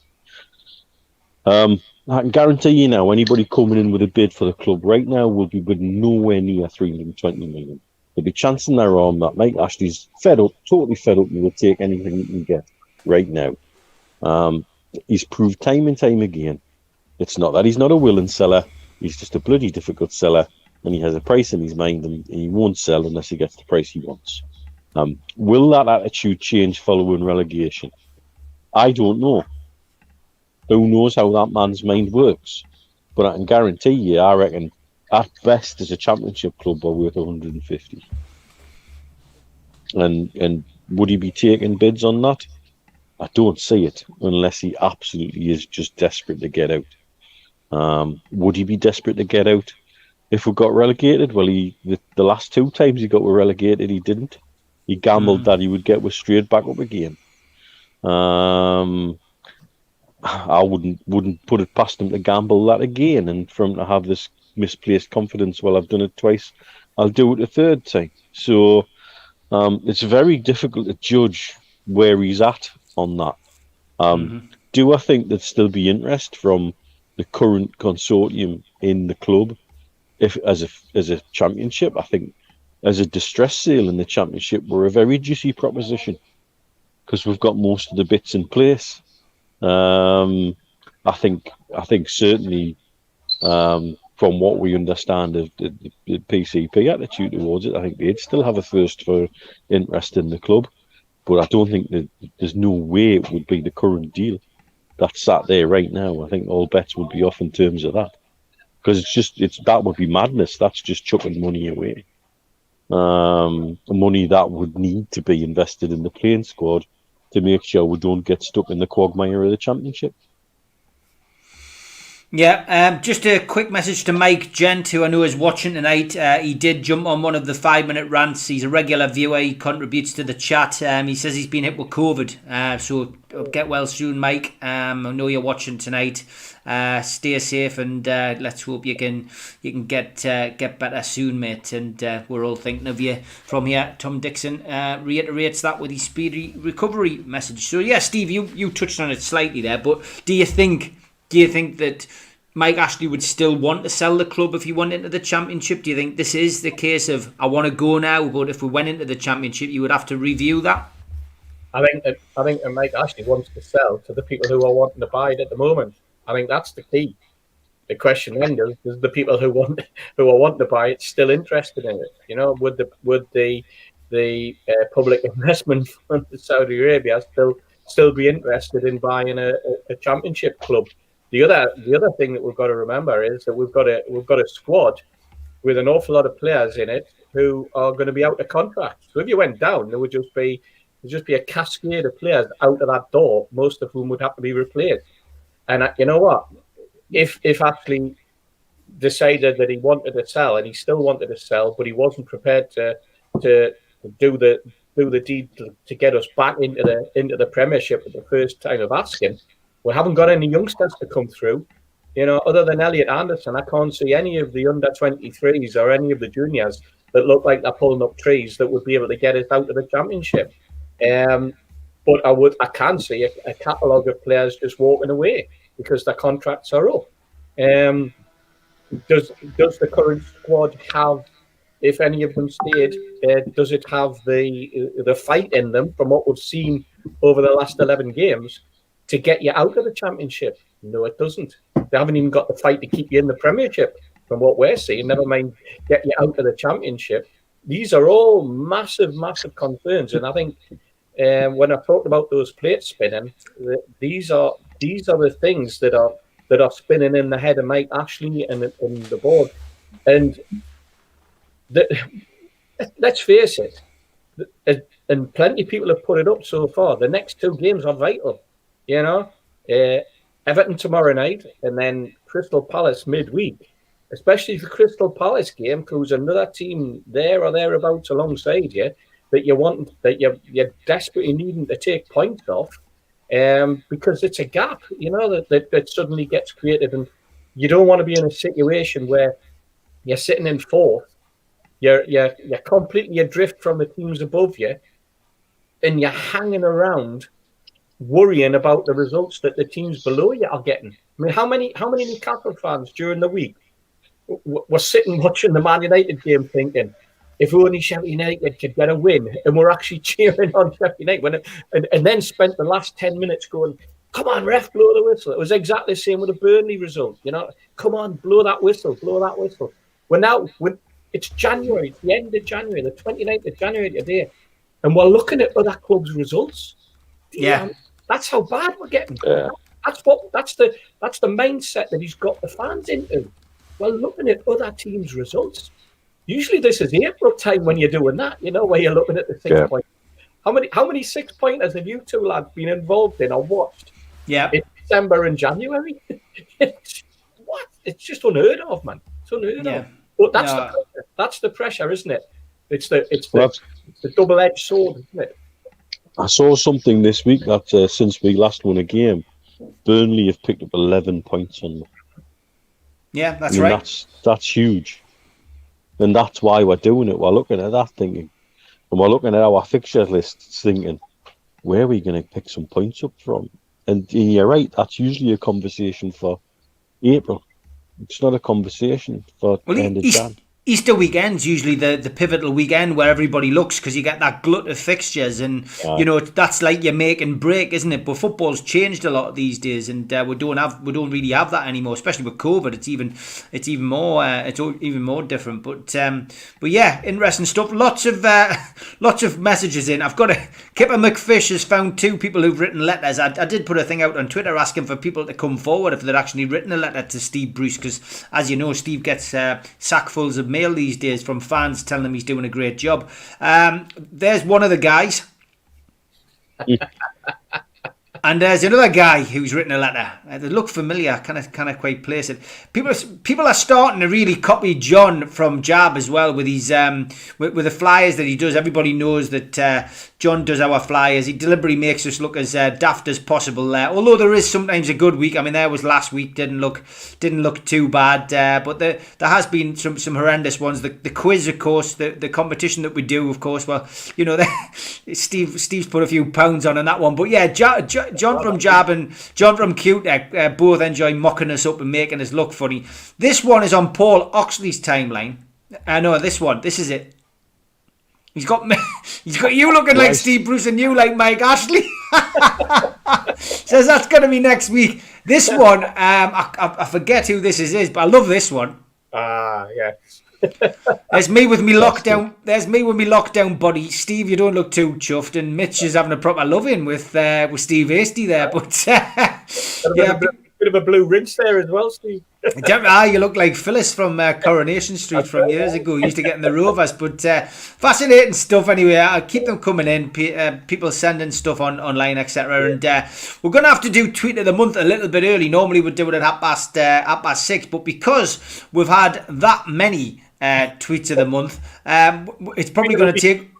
I can guarantee you now, anybody coming in with a bid for the club right now will be bidding nowhere near 320 million. They'll be chancing their arm that Mike Ashley's fed up, totally fed up, and will take anything he can get right now. He's proved time and time again. It's not that he's not a willing seller, he's just a bloody difficult seller, and he has a price in his mind, and he won't sell unless he gets the price he wants. Will that attitude change following relegation? I don't know. Who knows how that man's mind works? But I can guarantee you, I reckon, at best, as a Championship club, are worth 150. And would he be taking bids on that? I don't see it, unless he absolutely is just desperate to get out. Would he be desperate to get out if we got relegated? Well, the last 2 times he got relegated, he didn't. He gambled that he would get us straight back up again. I wouldn't put it past him to gamble that again, and for him to have this misplaced confidence. Well, I've done it twice, I'll do it a third time. So it's very difficult to judge where he's at on that. Do I think there'd still be interest from the current consortium in the club if as a Championship? I think as a distress sale in the Championship, we're a very juicy proposition because we've got most of the bits in place. I think certainly from what we understand of the PCP attitude towards it, I think they'd still have a thirst for interest in the club, but I don't think that there's no way it would be the current deal that's sat there right now. I think all bets would be off in terms of that, because that would be madness. That's just chucking money away, money that would need to be invested in the playing squad to make sure we don't get stuck in the quagmire of the Championship. Yeah, just a quick message to Mike Gent, who I know is watching tonight. He did jump on one of the 5-minute rants. He's a regular viewer. He contributes to the chat. He says he's been hit with COVID. So get well soon, Mike. I know you're watching tonight. Stay safe, and let's hope you can get better soon, mate. And we're all thinking of you from here. Tom Dixon reiterates that with his speedy recovery message. So yeah, Steve, you touched on it slightly there, but do you think that Mike Ashley would still want to sell the club if he went into the Championship? Do you think this is the case of, I want to go now, but if we went into the Championship, you would have to review that? I think Mike Ashley wants to sell to the people who are wanting to buy it at the moment. I think that's the key. The question then is the people who are wanting to buy it still interested in it? You know, would the public investment fund of Saudi Arabia still be interested in buying a championship club? The other thing that we've got to remember is that we've got a squad with an awful lot of players in it who are going to be out of contract. So if you went down, there would just be a cascade of players out of that door, most of whom would have to be replaced. And you know what? If Ashley decided that he wanted to sell and he still wanted to sell, but he wasn't prepared to do the deed to get us back into the Premiership at the first time of asking, we haven't got any youngsters to come through. You know, other than Elliot Anderson, I can't see any of the under-23s or any of the juniors that look like they're pulling up trees that would be able to get us out of the Championship. But I can see a catalogue of players just walking away because their contracts are up. Does the current squad have, if any of them stayed, does it have the fight in them from what we've seen over the last 11 games to get you out of the Championship? No, it doesn't. They haven't even got the fight to keep you in the Premiership from what we're seeing, never mind get you out of the Championship. These are all massive, massive concerns. And I think when I talked about those plates spinning, these are the things that are spinning in the head of Mike Ashley and the board. And let's face it, and plenty of people have put it up so far. The next two games are vital. You know, Everton tomorrow night, and then Crystal Palace midweek. Especially the Crystal Palace game, who's another team there or thereabouts alongside you that you're desperately needing to take points off, because it's a gap, you know, that suddenly gets created, and you don't want to be in a situation where you're sitting in fourth, you're completely adrift from the teams above you, and you're hanging around worrying about the results that the teams below you are getting. I mean, how many Newcastle fans during the week were sitting watching the Man United game thinking, if only Sheffield United could get a win, and we're actually cheering on Sheffield United, and then spent the last 10 minutes going, come on, ref, blow the whistle. It was exactly the same with the Burnley result. You know, come on, blow that whistle. When it's January, it's the end of January, the 29th of January today, and we're looking at other clubs' results. Yeah. That's how bad we're getting. Yeah. That's the mindset that he's got the fans into. We're looking at other teams' results. Usually this is April time when you're doing that, you know, where you're looking at the 6 points. How many 6-pointers have you two lads been involved in or watched? Yeah. In December and January? It's just unheard of, man. It's unheard of. But that's the pressure, isn't it? It's the double-edged sword, isn't it? I saw something this week that since we last won a game, Burnley have picked up 11 points on them. Yeah, that's right. That's huge. And that's why we're doing it. We're looking at that thinking, and we're looking at our fixture lists thinking, where are we going to pick some points up from? And you're right, that's usually a conversation for April. It's not a conversation for the end of Jan. Easter weekend's usually the pivotal weekend where everybody looks, because you get that glut of fixtures, and you know, that's like your make and break, isn't it? But football's changed a lot these days, and we don't really have that anymore, especially with COVID. It's even more different. But yeah, interesting stuff. Lots of messages in. I've got Kipper McFish has found 2 people who've written letters. I did put a thing out on Twitter asking for people to come forward if they'd actually written a letter to Steve Bruce, because as you know, Steve gets sackfuls of mail these days from fans telling him he's doing a great job. There's one of the guys. And there's another guy who's written a letter. They look familiar. Kind of quite place it. People are starting to really copy John from Jab as well with his with the flyers that he does. Everybody knows that John does our flyers. He deliberately makes us look as daft as possible. Although there is sometimes a good week. I mean, there was last week. Didn't look too bad. But there has been some horrendous ones. The quiz, of course. The competition that we do, of course. Well, you know, Steve's put a few pounds on that one. But yeah, John from Jab and John from QTech both enjoy mocking us up and making us look funny. This one is on Paul Oxley's timeline. No, this is it. He's got you looking like Steve Bruce and you like Mike Ashley. Says that's going to be next week. This one, I forget who this is, but I love this one. Yeah. There's me with me lockdown. There's me with me lockdown body. Steve, you don't look too chuffed, and Mitch is having a proper love-in with Steve Hasty there. But yeah, bit of a blue rinse there as well, Steve. You look like Phyllis from Coronation Street from years ago. You used to get in the Rovers, but fascinating stuff anyway. I'll keep them coming in. People sending stuff online, etc. And we're going to have to do tweet of the month a little bit early. Normally we'd do it at 6:30, but because we've had that many tweets of the month, it's probably going to take.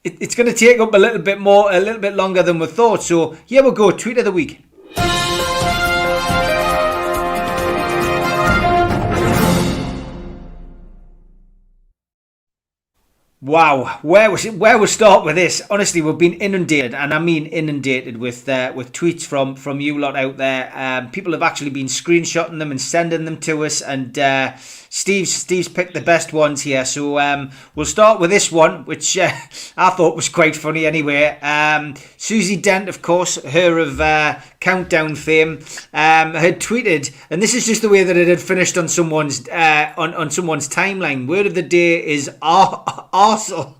It's going to take up a little bit longer than we thought. So here we go. Tweet of the week. Wow, where we start with this? Honestly, we've been inundated, and I mean inundated with tweets from you lot out there. People have actually been screenshotting them and sending them to us, and Steve's picked the best ones here. So we'll start with this one, which I thought was quite funny anyway. Susie Dent, of course, her of Countdown fame, had tweeted, and this is just the way that it had finished on someone's timeline. Word of the day is arsehole,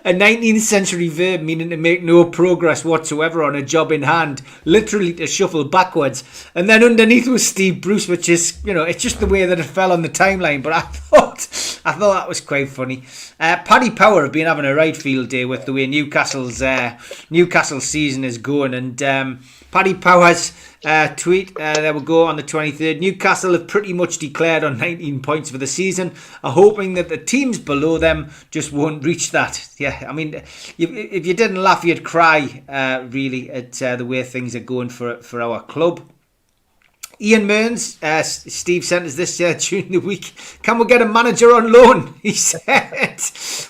a 19th century verb meaning to make no progress whatsoever on a job in hand, literally to shuffle backwards. And then underneath was Steve Bruce, which is, it's just the way that it fell on the timeline. But I thought that was quite funny. Paddy Power have been having a right field day with the way Newcastle season is going, and Paddy Power's tweet, there we go, on the 23rd. Newcastle have pretty much declared on 19 points for the season, are hoping that the teams below them just won't reach that. Yeah, I mean, if you didn't laugh, you'd cry, really, at the way things are going for our club. Ian Mearns, Steve sent us this during the week. Can we get a manager on loan? He said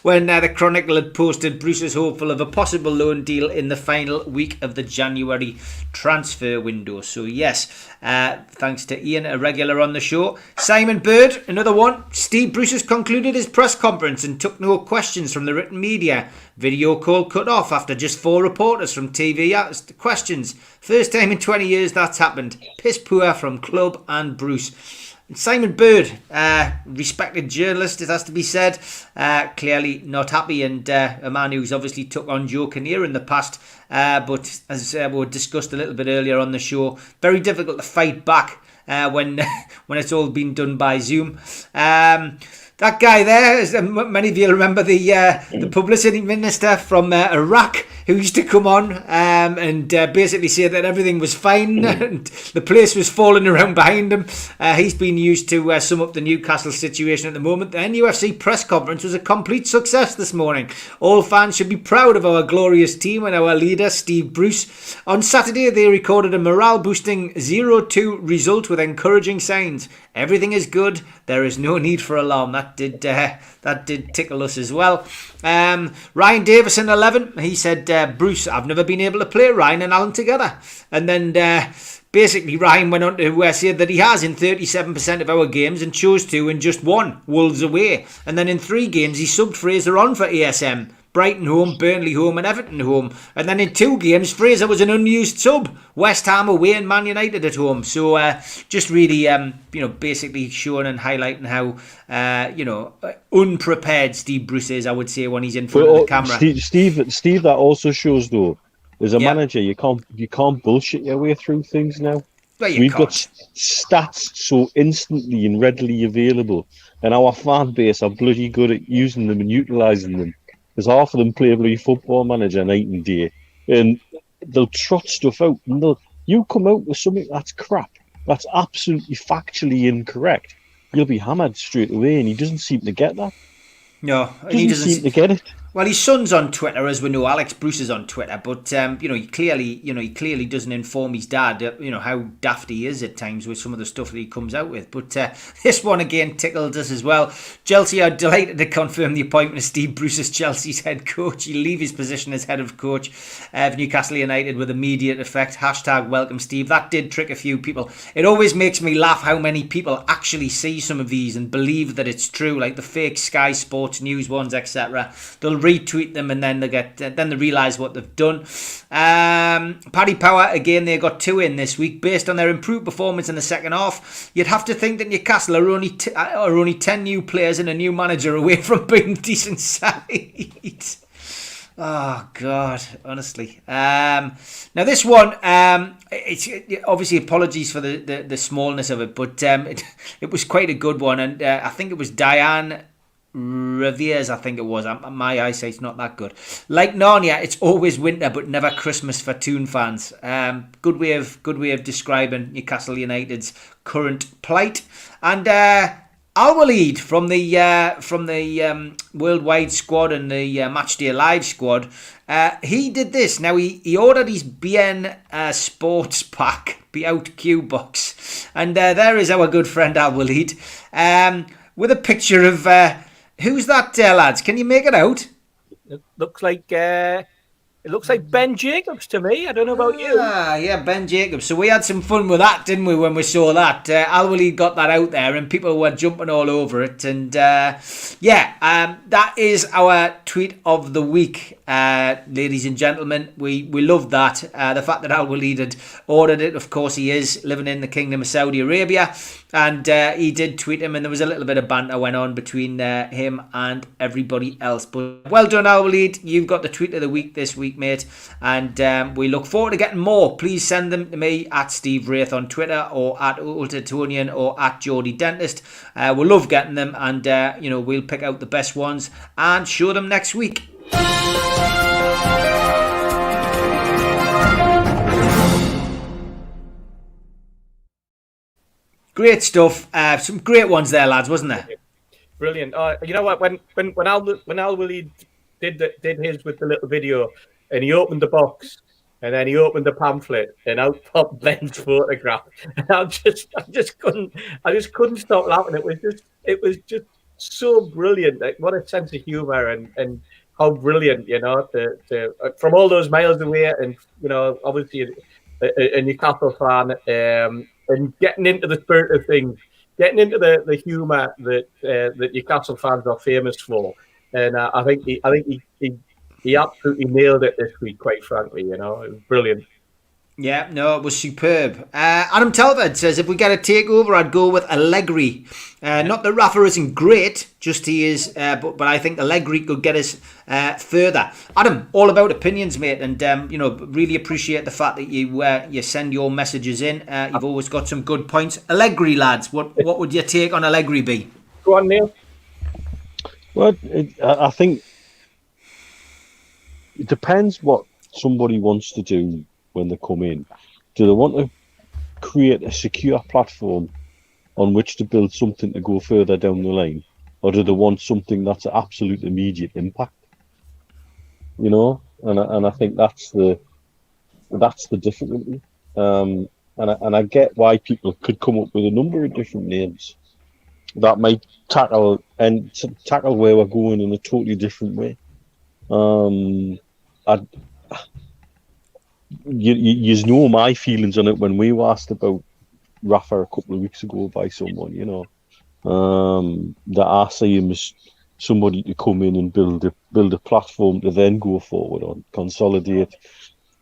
when the Chronicle had posted Bruce is hopeful of a possible loan deal in the final week of the January transfer window. So yes, thanks to Ian, a regular on the show. Simon Bird, another one. Steve Bruce has concluded his press conference and took no questions from the written media. Video call cut off after just 4 reporters from TV asked questions. First time in 20 years that's happened. Piss poor from club and Bruce. And Simon Bird, respected journalist, it has to be said, clearly not happy, and a man who's obviously took on Joe Kinnear in the past, but as we discussed a little bit earlier on the show, very difficult to fight back when it's all been done by Zoom. That guy there, as many of you remember, the publicity minister from Iraq, who used to come on and basically say that everything was fine and the place was falling around behind him. He's been used to sum up the Newcastle situation at the moment. The NUFC press conference was a complete success this morning. All fans should be proud of our glorious team and our leader, Steve Bruce. On Saturday, they recorded a morale-boosting 0-2 result with encouraging signs. Everything is good. There is no need for alarm. That did tickle us as well. Ryan Davison, 11. He said, Bruce, I've never been able to play Ryan and Alan together. And then basically Ryan went on to say that he has in 37% of our games and chose to in just one, Wolves away. And then in 3 games he subbed Fraser on for ASM. Brighton home, Burnley home and Everton home. And then in 2 games, Fraser was an unused sub. West Ham away and Man United at home. So just really, basically showing and highlighting how, unprepared Steve Bruce is, I would say, when he's in front of the camera. Steve, that also shows, though, as a manager, you can't bullshit your way through things now. We've got stats so instantly and readily available, and our fan base are bloody good at using them and utilising them. Because half of them play bloody Football Manager night and day, and they'll trot stuff out, and you come out with something that's crap, that's absolutely factually incorrect, you'll be hammered straight away, and he doesn't seem to get that. No, he doesn't seem to get it. Well, his son's on Twitter, as we know. Alex Bruce is on Twitter, but he clearly doesn't inform his dad, how daft he is at times with some of the stuff that he comes out with. But this one again tickled us as well. Chelsea are delighted to confirm the appointment of Steve Bruce as Chelsea's head coach. He'll leave his position as head of coach of Newcastle United with immediate effect. #welcome Steve. That did trick a few people. It always makes me laugh how many people actually see some of these and believe that it's true, like the fake Sky Sports News ones, etc. They'll retweet them, and then they realise what they've done. Paddy Power, again, they got 2 in this week based on their improved performance in the second half. You'd have to think that Newcastle are only 10 new players and a new manager away from being decent side. Oh God, honestly. Now this one, it's obviously apologies for the smallness of it, but it was quite a good one, and I think it was Diane Revieres, I think it was. My eyesight's not that good. Like Narnia, it's always winter but never Christmas for Toon fans. Good way of describing Newcastle United's current plight. And Al-Walid from the worldwide squad and the Matchday Live squad, he did this. Now he ordered his BN Sports Pack, be out Q box, and there is our good friend Al-Walid with a picture of who's that, lads? Can you make it out? It looks like Ben Jacobs to me. I don't know about you. Yeah, Ben Jacobs. So we had some fun with that, didn't we, when we saw that? Al-Walid got that out there and people were jumping all over it. And that is our tweet of the week, ladies and gentlemen. We loved that. The fact that Al-Walid had ordered it. Of course, he is living in the Kingdom of Saudi Arabia. And he did tweet him, and there was a little bit of banter went on between him and everybody else. But well done, Al-Walid. You've got the tweet of the week this week, mate. And we look forward to getting more. Please send them to me at Steve Wraith on Twitter, or at Ultatonian, or at Geordie Dentist. We'll love getting them, and we'll pick out the best ones and show them next week. Great stuff. Some great ones there, lads, wasn't there? Brilliant. You know what? When Al-Walid did his with the little video, and he opened the box, and then he opened the pamphlet, and out popped Ben's photograph, and I just couldn't stop laughing. It was just so brilliant. Like, what a sense of humour, and how brilliant, to from all those miles away, and obviously a Newcastle fan. And getting into the spirit of things, getting into the humour that Newcastle fans are famous for, and I think he absolutely nailed it this week. Quite frankly, it was brilliant. Yeah, no, it was superb. Adam Telford says, if we get a takeover, I'd go with Allegri. Not that Rafa isn't great, just he is, but I think Allegri could get us further. Adam, all about opinions, mate, and really appreciate the fact that you send your messages in. You've always got some good points. Allegri, lads, what would your take on Allegri be? Go on, Neil. Well, I think it depends what somebody wants to do when they come in. Do they want to create a secure platform on which to build something to go further down the line, or do they want something that's an absolute immediate impact? And I think that's the difficulty. And I get why people could come up with a number of different names that might tackle where we're going in a totally different way. You know my feelings on it when we were asked about Rafa a couple of weeks ago by someone, that I see him as somebody to come in and build a platform to then go forward on, consolidate,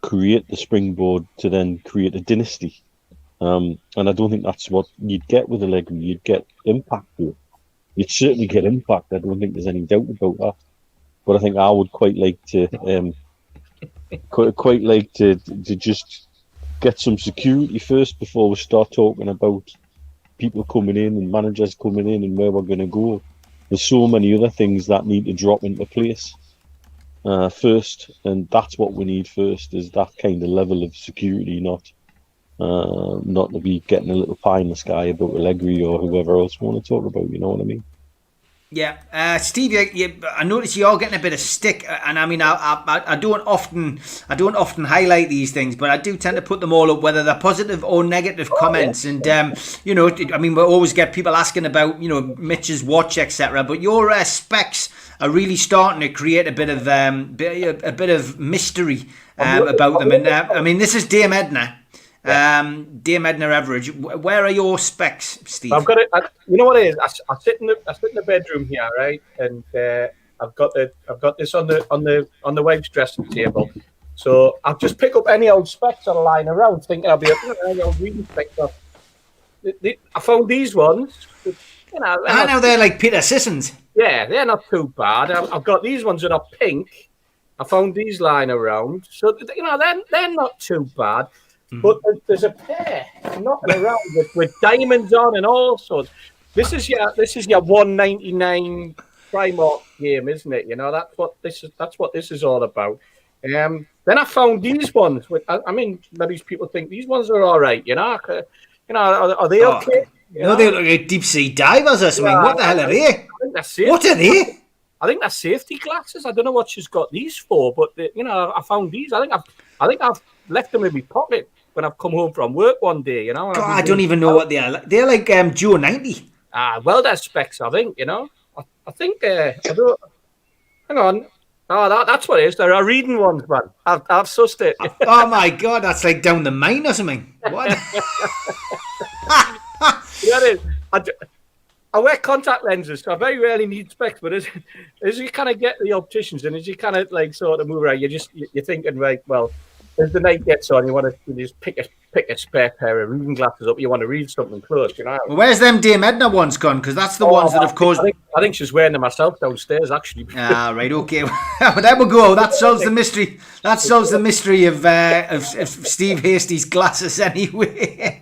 create the springboard to then create a dynasty. And I don't think that's what you'd get with Allegri. You'd get impact here. You'd certainly get impact. I don't think there's any doubt about that. But I think I would quite like to just get some security first before we start talking about people coming in and managers coming in and where we're going to go. There's so many other things that need to drop into place first, and that's what we need first, is that kind of level of security, not to be getting a little pie in the sky about Allegri or whoever else we want to talk about, you know what I mean? Yeah, Steve, I notice you are getting a bit of stick, and I mean, I don't often highlight these things, but I do tend to put them all up, whether they're positive or negative comments. And I mean, we always get people asking about Mitch's watch, etc. But your specs are really starting to create a bit of mystery about them. And I mean, this is Dame Edna. Dame Edna Everage, where are your specs, Steve? I've got it. You know what it is? I sit in the bedroom here, right? And I've got this on the wife's dressing table. So I'll just pick up any old specs on lying around, thinking I'll be any old reading specs. I found these ones. Which, I know they're like Peter Sissons. Yeah, they're not too bad. I've got these ones that are pink. I found these lying around, so they're not too bad. But there's a pair knocking around with diamonds on and all sorts. This is your $1.99 Primark game, isn't it? That's what this is all about. Then I found these ones. Maybe people think these ones are all right. Are they okay? No, they look like deep sea divers or something. What the hell are they? I think they're safety. What are they? I think they're safety glasses. I don't know what she's got these for, but I found these. I think I've left them in my pocket when I've come home from work one day. God, I don't even know what they are. They're like Joe 90. Well, they're specs. I think I think. I don't. Hang on. Oh, that's what it is. They're a reading ones, man. I've sussed it. Oh my God, that's like down the mine or something. What? I wear contact lenses, so I very rarely need specs. But as you kind of get the opticians, and as you kind of like sort of move around, you're thinking, right, well, as the night gets on, you just pick a spare pair of reading glasses up. You want to read something close, Well, where's them Dame Edna ones gone? Because that's the ones that have caused. I think she's wearing them herself downstairs, actually. Right, okay. Well, there we go. That solves the mystery. That solves the mystery of Steve Hasty's glasses, anyway.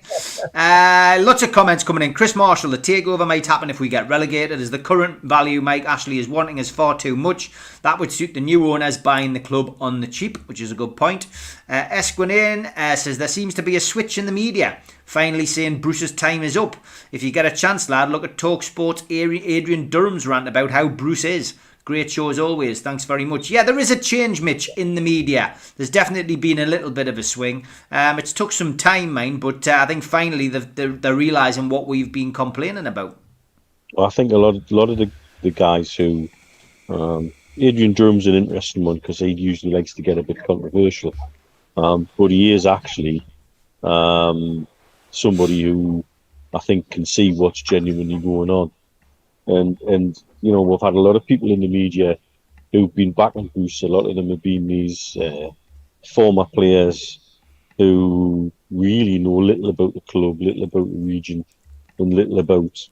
Lots of comments coming in. Chris Marshall, the takeover might happen if we get relegated, as the current value Mike Ashley is wanting is far too much. That would suit the new owners buying the club on the cheap, which is a good point. Esquinin says there seems to be a switch in the media, finally saying Bruce's time is up. If you get a chance, lad, look at TalkSport's Adrian Durham's rant about how Bruce is. Great show as always. Thanks very much. Yeah, there is a change, Mitch, in the media. There's definitely been a little bit of a swing. It's took some time, mine, but I think finally they're realising what we've been complaining about. Well, I think a lot of the guys who... Adrian Durham's an interesting one because he usually likes to get a bit controversial. But he is actually somebody who I think can see what's genuinely going on. And we've had a lot of people in the media who've been backing Bruce. A lot of them have been these former players who really know little about the club, little about the region, and little about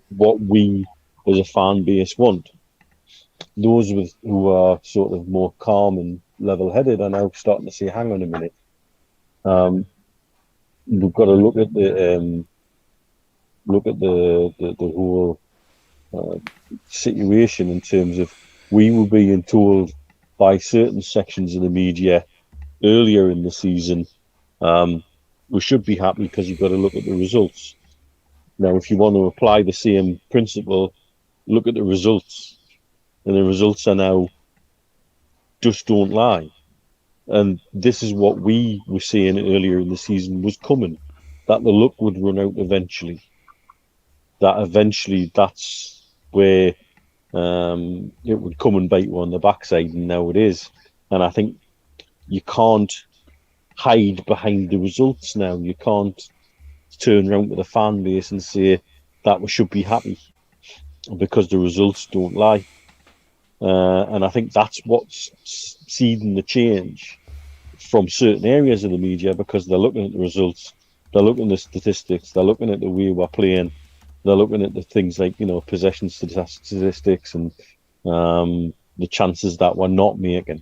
what we as a fan base want. Those who are sort of more calm and level-headed are now starting to say, hang on a minute. We've got to look at the whole situation in terms of we were being told by certain sections of the media earlier in the season we should be happy because you've got to look at the results. Now, if you want to apply the same principle, look at the results. And the results are now just don't lie. And this is what we were saying earlier in the season was coming, that the luck would run out eventually. That eventually that's where it would come and bite you on the backside, and now it is. And I think you can't hide behind the results now. You can't turn around to the fan base and say that we should be happy because the results don't lie. And I think that's what's seeding the change from certain areas of the media, because they're looking at the results, they're looking at the statistics, they're looking at the way we're playing, they're looking at the things like, possession statistics and the chances that we're not making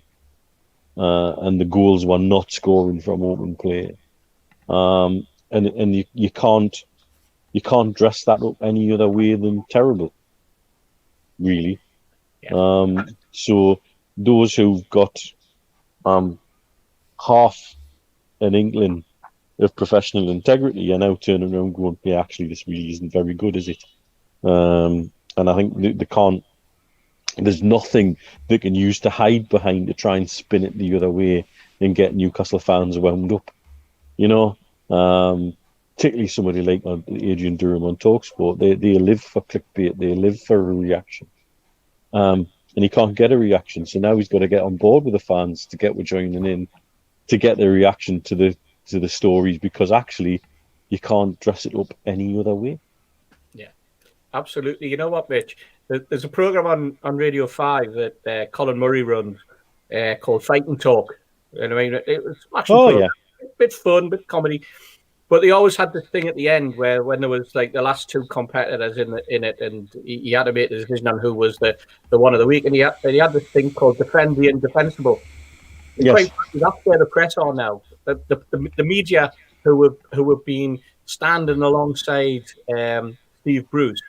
and the goals we're not scoring from open play. And you can't dress that up any other way than terrible, really. Yeah. So those who've got half an inkling of professional integrity are now turning around going, yeah, actually this really isn't very good, is it? And I think they can't, there's nothing they can use to hide behind to try and spin it the other way and get Newcastle fans wound up. Particularly somebody like Adrian Durham on TalkSport, they live for clickbait, they live for a reaction. And he can't get a reaction, so now he's got to get on board with the fans to get we're joining in, to get the reaction to the stories, because actually you can't dress it up any other way. Yeah, absolutely. You know what, Mitch? There's a program on Radio 5 that Colin Murray runs called Fighting Talk. And I mean, it was actually a bit fun, bit comedy. But they always had this thing at the end where when there was like the last two competitors in it, and he had to make a decision on who was the one of the week, and he had this thing called Defend the Indefensible. Yes. That's where the press are now. The media who have been standing alongside Steve Bruce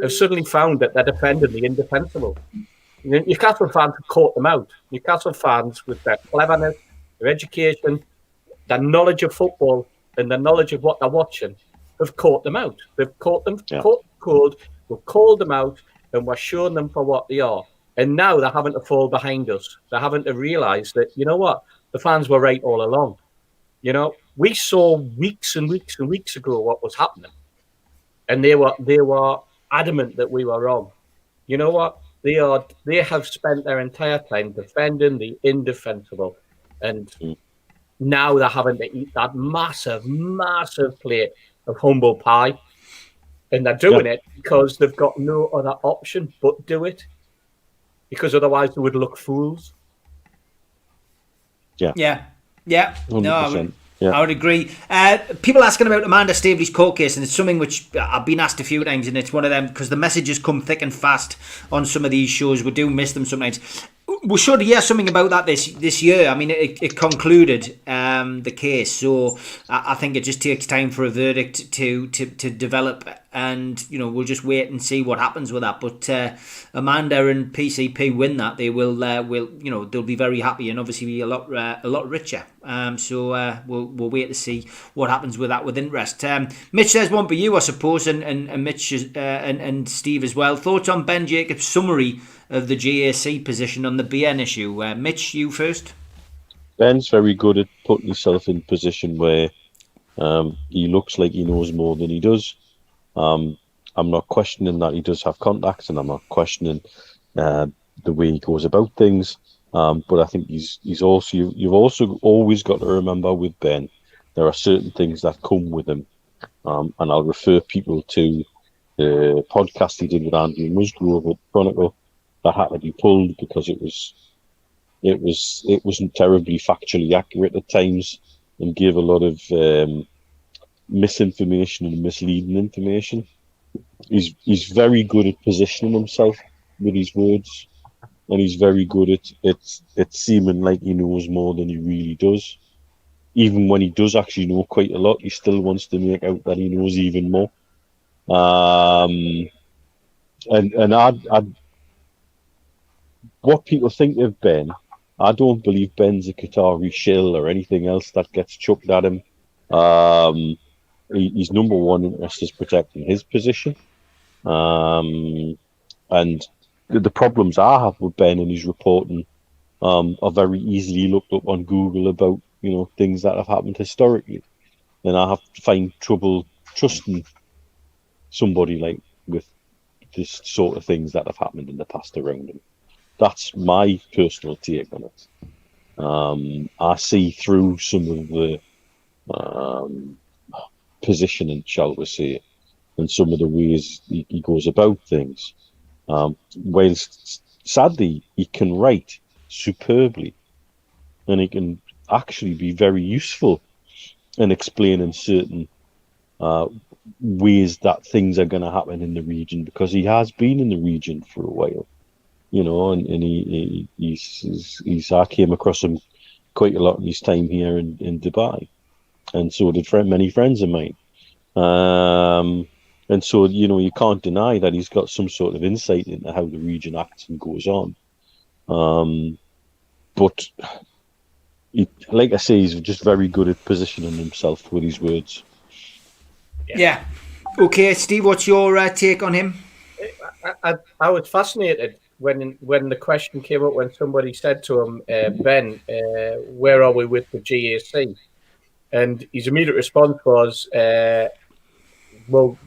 have suddenly found that they're defending the indefensible. Newcastle fans have caught them out. Newcastle fans, with their cleverness, their education, their knowledge of football, and their knowledge of what they're watching, have caught them out. They've caught them cold. We've called them out, and we're showing them for what they are. And now they're having to fall behind us. They're having to realise that, you know what, the fans were right all along. You know, we saw weeks and weeks and weeks ago what was happening, and they were adamant that we were wrong. You know what? They have spent their entire time defending the indefensible, and now they're having to eat that massive, massive plate of humble pie, and they're doing it because they've got no other option but do it, because otherwise they would look fools. Yeah. 100%. I would agree. People asking about Amanda Staveley's court case, and it's something which I've been asked a few times, and it's one of them because the messages come thick and fast on some of these shows. We do miss them sometimes. We should hear something about that this year. I mean, it concluded the case, so I think it just takes time for a verdict to develop, and we'll just wait and see what happens with that. But Amanda and PCP win that, they will they'll be very happy and obviously be a lot richer. So we'll wait to see what happens with that with interest. Mitch, there's one for you, I suppose, and Mitch and Steve as well. Thoughts on Ben Jacobs' summary of the GAC position on the BN issue? Mitch, you first. Ben's very good at putting himself in a position where he looks like he knows more than he does. I'm not questioning that he does have contacts, and I'm not questioning the way he goes about things. But I think he's also, you've also always got to remember with Ben, there are certain things that come with him. And I'll refer people to the podcast he did with Andy Musgrove at Chronicle that had to be pulled because it wasn't terribly factually accurate at times and gave a lot of misinformation and misleading information. He's very good at positioning himself with his words, and he's very good at seeming like he knows more than he really does. Even when he does actually know quite a lot, he still wants to make out that he knows even more. And I'd what people think of Ben, I don't believe Ben's a Qatari shill or anything else that gets chucked at him. His number one interest is protecting his position. And the problems I have with Ben and his reporting are very easily looked up on Google about, things that have happened historically. And I have to find trouble trusting somebody like with this sort of things that have happened in the past around him. That's my personal take on it. I see through some of the positioning, shall we say, and some of the ways he goes about things. Whilst sadly he can write superbly, and he can actually be very useful in explaining certain ways that things are going to happen in the region, because he has been in the region for a while. And I came across him quite a lot in his time here in Dubai, and so did many friends of mine. And so, you can't deny that he's got some sort of insight into how the region acts and goes on. But like I say, he's just very good at positioning himself with his words. Yeah. Okay, Steve, what's your take on him? I was fascinated when the question came up when somebody said to him, Ben, where are we with the GAC? And his immediate response was, well,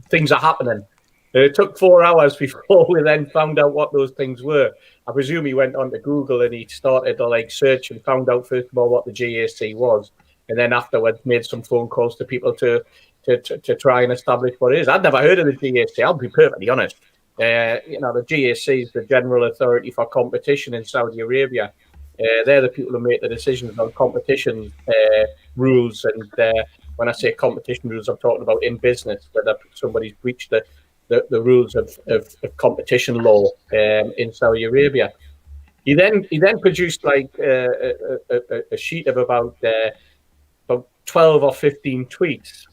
things are happening. And it took 4 hours before we then found out what those things were. I presume he went onto Google and he started to search and found out first of all what the GAC was, and then afterwards made some phone calls to people to try and establish what it is. I'd never heard of the GAC. I'll be perfectly honest. The GAC is the General Authority for Competition in Saudi Arabia. They're the people who make the decisions on competition rules. And when I say competition rules, I'm talking about in business, whether somebody's breached the rules of competition law in Saudi Arabia. He then produced like a sheet of about 12 or 15 tweets,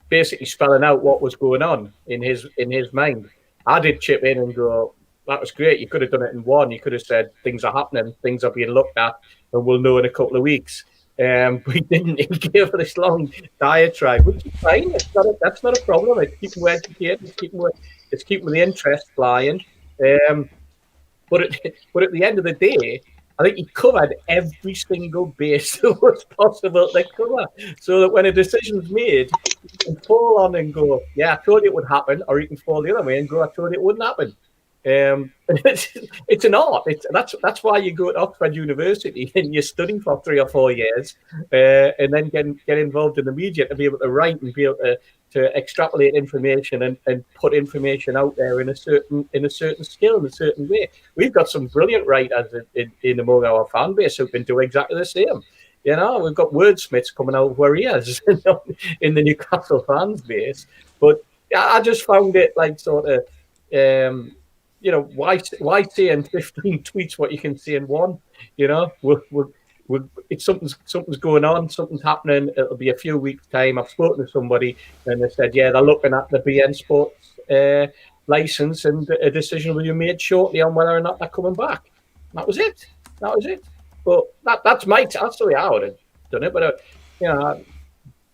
basically spelling out what was going on in his mind. I did chip in and go, that was great. You could have done it in one. You could have said things are happening, things are being looked at, and we'll know in a couple of weeks. But he didn't. He gave this long diatribe, which is fine. That's not a problem. It's keeping them educated. It's keeping the interest flying. But at the end of the day, I think he covered every single base that was possible to cover, so that when a decision's made, you can fall on and go, yeah, I told you it would happen, or you can fall the other way and go, I told you it wouldn't happen. And it's an art. That's why you go to Oxford University and you study for 3 or 4 years, and then get involved in the media to be able to write and be able to extrapolate information and put information out there in a certain skill, in a certain way. We've got some brilliant writers in among our fan base who can do exactly the same. We've got wordsmiths coming out of where he is in the Newcastle fans base. But I just found it like sort of, why say in 15 tweets what you can say in one? It's something's going on, something's happening. It'll be a few weeks' time. I've spoken to somebody and they said, yeah, they're looking at the BN Sports license, and a decision will be made shortly on whether or not they're coming back. That was it. But that's the way I would have done it. But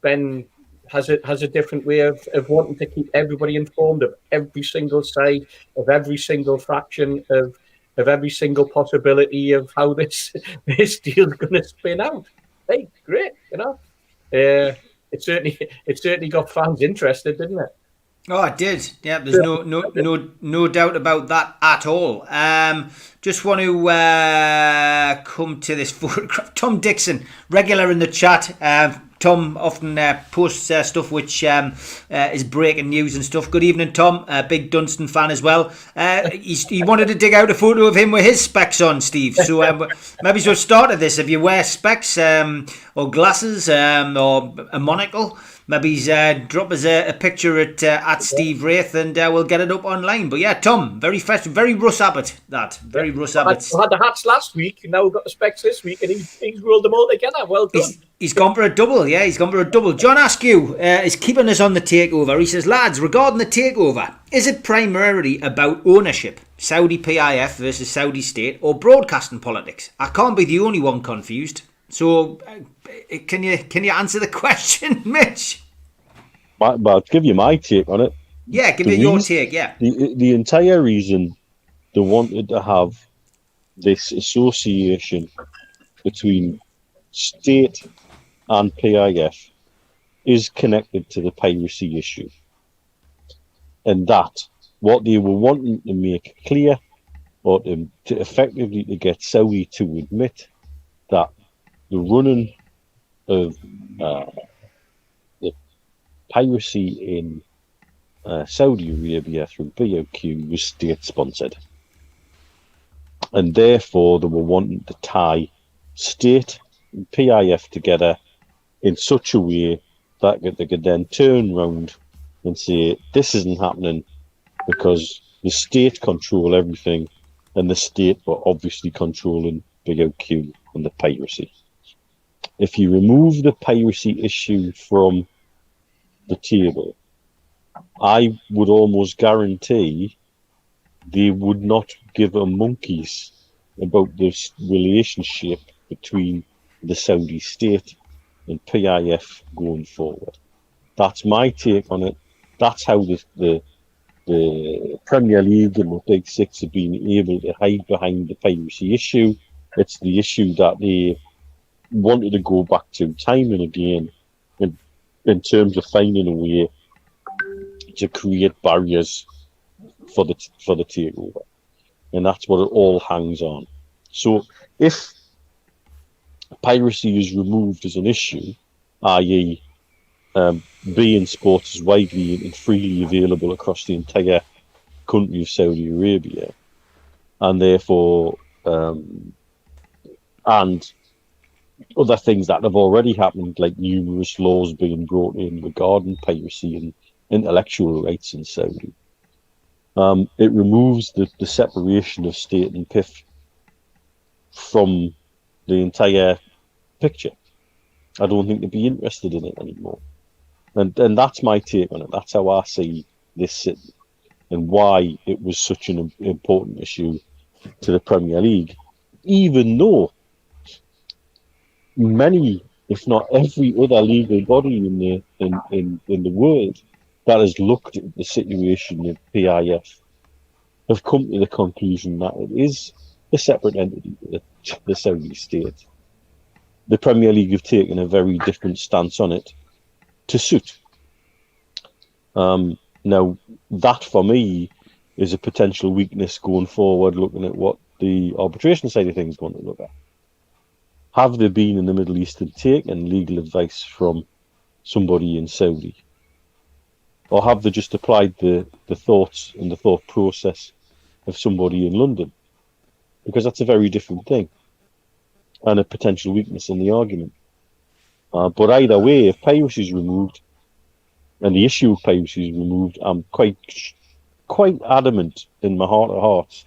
Ben has a different way of wanting to keep everybody informed of every single side, of every single fraction of every single possibility of how this deal's going to spin out. Hey, great, it certainly got fans interested, didn't it? Oh, it did. Yeah, there's no doubt about that at all. Just want to come to this photograph. Tom Dixon, regular in the chat. Tom often posts stuff which is breaking news and stuff. Good evening, Tom. Big Dunstan fan as well. He wanted to dig out a photo of him with his specs on, Steve. So maybe we'll start at this. If you wear specs or glasses or a monocle, maybe drop us a picture at Steve Wraith, and we'll get it up online. But yeah, Tom, very fresh, very Russ Abbott. Very Russ Abbott. I had the hats last week, and now we've got the specs this week, and he's rolled them all together. Well done. He's gone for a double, yeah, he's gone for a double. John Askew is keeping us on the takeover. He says, lads, regarding the takeover, is it primarily about ownership, Saudi PIF versus Saudi state, or broadcasting politics? I can't be the only one confused. So, can you answer the question, Mitch? Well, I'll give you my take on it. Yeah, give me your take, yeah. The entire reason they wanted to have this association between state and PIF is connected to the piracy issue. And that, what they were wanting to make clear, or to effectively to get Saudi to admit that the running of the piracy in Saudi Arabia through BOQ was state-sponsored. And therefore, they were wanting to tie state and PIF together in such a way that they could then turn around and say, this isn't happening because the state control everything, and the state were obviously controlling BOQ and the piracy. If you remove the piracy issue from the table, I would almost guarantee they would not give a monkeys about this relationship between the Saudi state and PIF going forward. That's my take on it. That's how the Premier League and the Big Six have been able to hide behind the piracy issue. It's the issue that they wanted to go back to time and again in terms of finding a way to create barriers for the takeover. And that's what it all hangs on. So if piracy is removed as an issue, i.e. beIN Sports is widely and freely available across the entire country of Saudi Arabia, and therefore, and other things that have already happened, like numerous laws being brought in regarding piracy and intellectual rights in Saudi. It removes the separation of state and PIF from the entire picture. I don't think they'd be interested in it anymore. And that's my take on it. That's how I see this sitting and why it was such an important issue to the Premier League, even though many, if not every other legal body in the world that has looked at the situation of PIF have come to the conclusion that it is a separate entity to the Saudi state. The Premier League have taken a very different stance on it to suit. Now, that for me is a potential weakness going forward, looking at what the arbitration side of things is going to look at. Have they been in the Middle East and taken legal advice from somebody in Saudi? Or have they just applied the thoughts and the thought process of somebody in London? Because that's a very different thing and a potential weakness in the argument. But either way, if piracy is removed, and the issue of piracy is removed, I'm quite adamant in my heart of hearts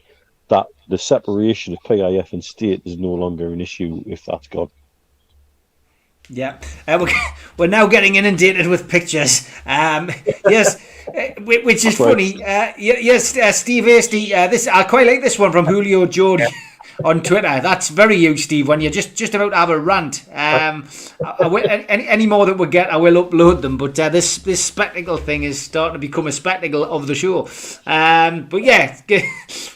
that the separation of PIF and state is no longer an issue if that's gone. Yeah, we're now getting inundated with pictures. Yes, which is funny. Yes, Steve Hasty. This I quite like this one from Julio Jody on Twitter. That's very you, Steve. When you're just about to have a rant. Any more that we get, I will upload them. But this spectacle thing is starting to become a spectacle of the show. But yeah,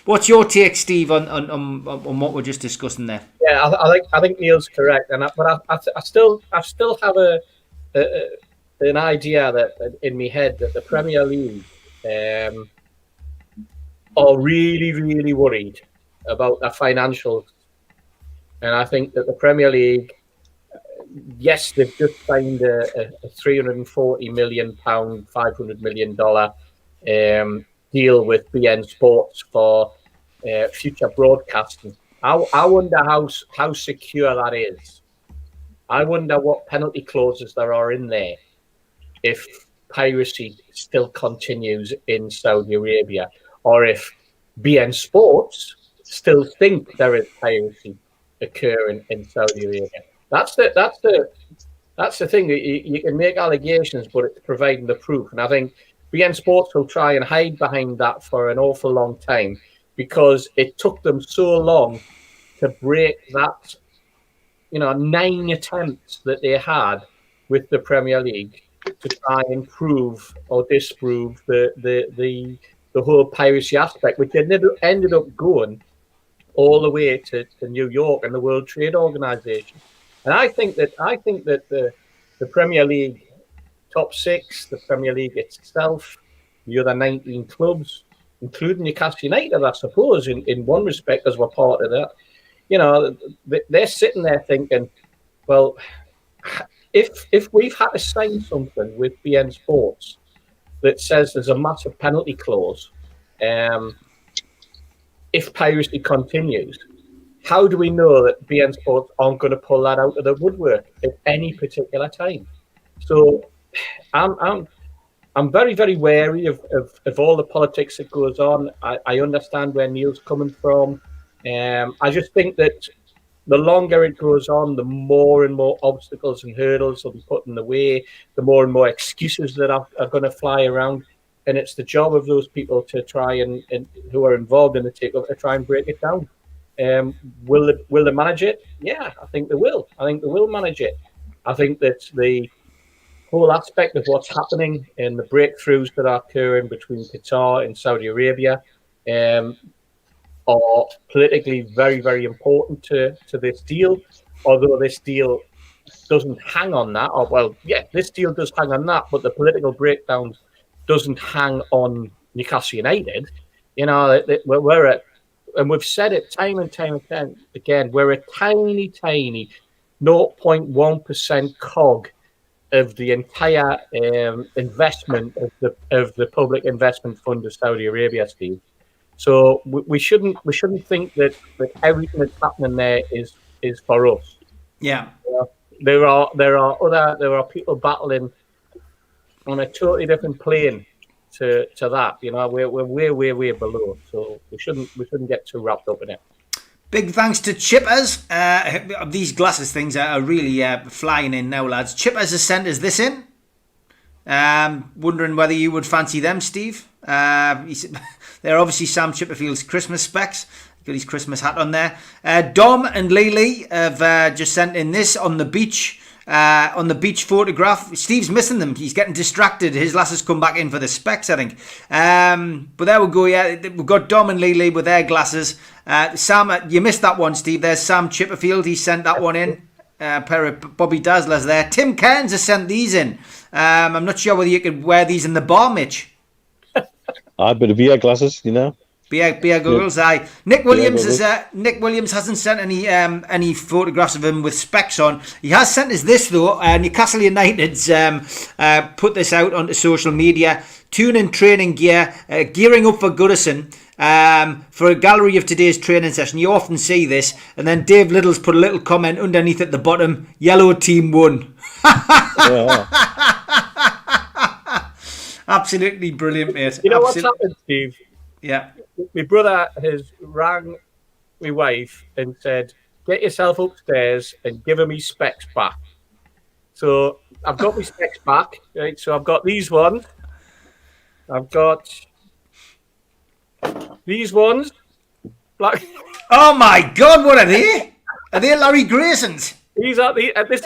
what's your take, Steve, on what we're just discussing there? Yeah, I think Neil's correct, but I still have an idea that in my head that the Premier League are really, really worried about their financials, and I think that the Premier League, yes, they've just signed a £340 million, $500 million deal with beIN Sports for future broadcasting. I wonder how secure that is. I wonder what penalty clauses there are in there if piracy still continues in Saudi Arabia, or if beIN Sports still think there is piracy occurring in Saudi Arabia. That's the thing. You can make allegations, but it's providing the proof. And I think beIN Sports will try and hide behind that for an awful long time, because it took them so long to break that, 9 attempts that they had with the Premier League to try and prove or disprove the whole piracy aspect, which ended up going all the way to New York and the World Trade Organization. And I think that the Premier League top 6, the Premier League itself, the other 19 clubs, including Newcastle United, I suppose, in one respect, as we're part of that, they're sitting there thinking, well, if we've had to sign something with beIN Sports that says there's a massive penalty clause, if piracy continues, how do we know that beIN Sports aren't going to pull that out of the woodwork at any particular time? So I'm very, very wary of all the politics that goes on. I understand where Neil's coming from. I just think that the longer it goes on, the more and more obstacles and hurdles will be put in the way, the more and more excuses that are going to fly around. And it's the job of those people to try and who are involved in the takeover to try and break it down. Will they manage it? Yeah, I think they will. I think they will manage it. I think that the whole aspect of what's happening and the breakthroughs that are occurring between Qatar and Saudi Arabia are politically very, very important to this deal. Although this deal doesn't hang on that, this deal does hang on that, but the political breakdowns doesn't hang on Newcastle United. We're at, and we've said it time and time again, we're a tiny 0.1% cog of the entire investment of the public investment fund of Saudi Arabia, Steve. So we shouldn't think that everything that's happening there is for us. Yeah. There are people battling on a totally different plane to that. We're way below. So we shouldn't get too wrapped up in it. Big thanks to Chippers. These glasses things are really flying in now, lads. Chippers has sent us this in. Wondering whether you would fancy them, Steve. They're obviously Sam Chipperfield's Christmas specs. Got his Christmas hat on there. Dom and Lily have just sent in this on the beach. On the beach photograph. Steve's missing them. He's getting distracted. His lasses come back in for the specs, I think. But there we go. Yeah, we've got Dom and Lily with their glasses. Sam, you missed that one, Steve. There's Sam Chipperfield. He sent that one in. Pair of Bobby Dazzlers there. Tim Cairns has sent these in. I'm not sure whether you could wear these in the bar, Mitch. A bit of VR glasses, Beer goggles, aye. Nick Williams hasn't sent any photographs of him with specs on. He has sent us this though. Newcastle United's put this out onto social media. Tuning training gear, gearing up for Goodison. For a gallery of today's training session. You often see this, and then Dave Little's put a little comment underneath at the bottom. Yellow team won. Absolutely brilliant, mate. You know what's happened, Steve? Yeah. My brother has rang my wife and said, "Get yourself upstairs and give her me specs back." So I've got my specs back. Right, so I've got these ones. I've got these ones. Black. Oh my God! What are they? Are they Larry Grayson's? These are the. This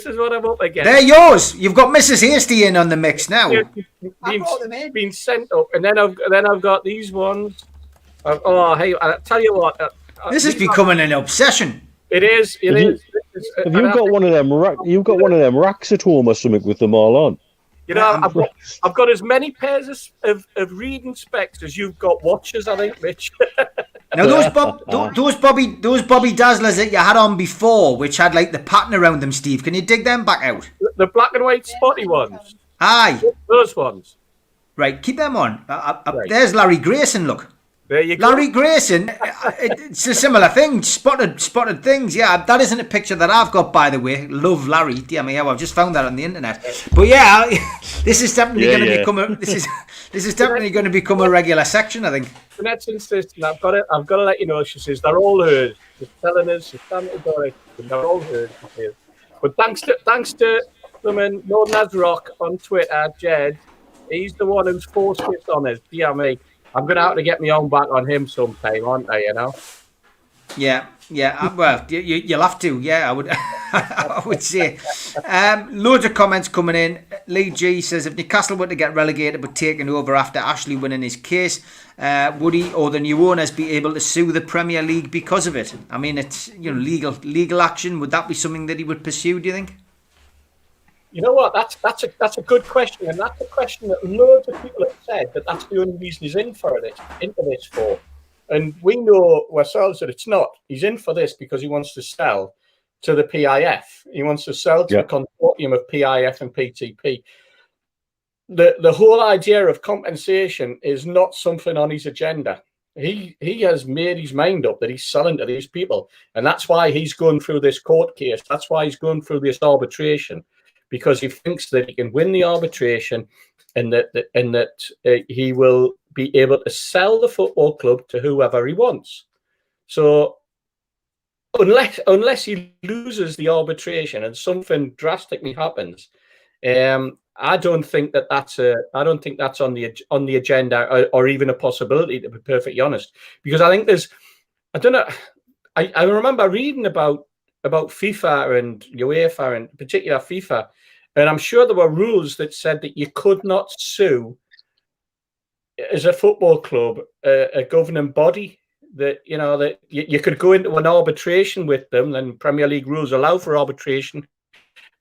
is what I'm up against. They're yours. You've got Mrs. Hasty in on the mix now. Been sent up, and then I've got these ones. Hey, I tell you what. This is becoming an obsession. It is. Have you got one of them? You've got one of them racks at home or something with them all on. I've got as many pairs of reading specs as you've got watches, I think, Mitch. Now those Bobby Dazzlers that you had on before, which had like the pattern around them, Steve, can you dig them back out? The black and white spotty ones. Aye. Those ones. Right, keep them on. Right. There's Larry Grayson, look. There you go. Larry Grayson, it's a similar thing. Spotted things. Yeah, that isn't a picture that I've got, by the way. Love Larry. Dear me, I've just found that on the internet. But yeah, this is definitely going to become a. This is definitely going to become a regular section, I think. Jeanette's insisting. I've got to let you know. She says they're all hers. She's telling us. She's standing at the door. They're all hers. But thanks to someone known as Rock on Twitter, Jed. He's the one who's forced this on us. Dear me. I'm going to have to get my own back on him sometime, aren't I, Yeah. Well, you'll have to. Yeah, I would I would say. Loads of comments coming in. Lee G says, if Newcastle were to get relegated but taken over after Ashley winning his case, would he or the new owners be able to sue the Premier League because of it? I mean, it's legal action. Would that be something that he would pursue, do you think? You know what? That's a good question, and that's a question that loads of people have said that's the only reason he's into this for. And we know ourselves that it's not. He's in for this because he wants to sell to the PIF. He wants to sell to the consortium of PIF and PTP. The whole idea of compensation is not something on his agenda. He has made his mind up that he's selling to these people, and that's why he's going through this court case. That's why he's going through this arbitration. Because he thinks that he can win the arbitration, and that he will be able to sell the football club to whoever he wants. So, unless he loses the arbitration and something drastically happens, I don't think that's on the agenda or even a possibility, to be perfectly honest. Because I think I remember reading about FIFA and UEFA, and in particular FIFA, and I'm sure there were rules that said that you could not sue as a football club a governing body, that that you could go into an arbitration with them, and Premier League rules allow for arbitration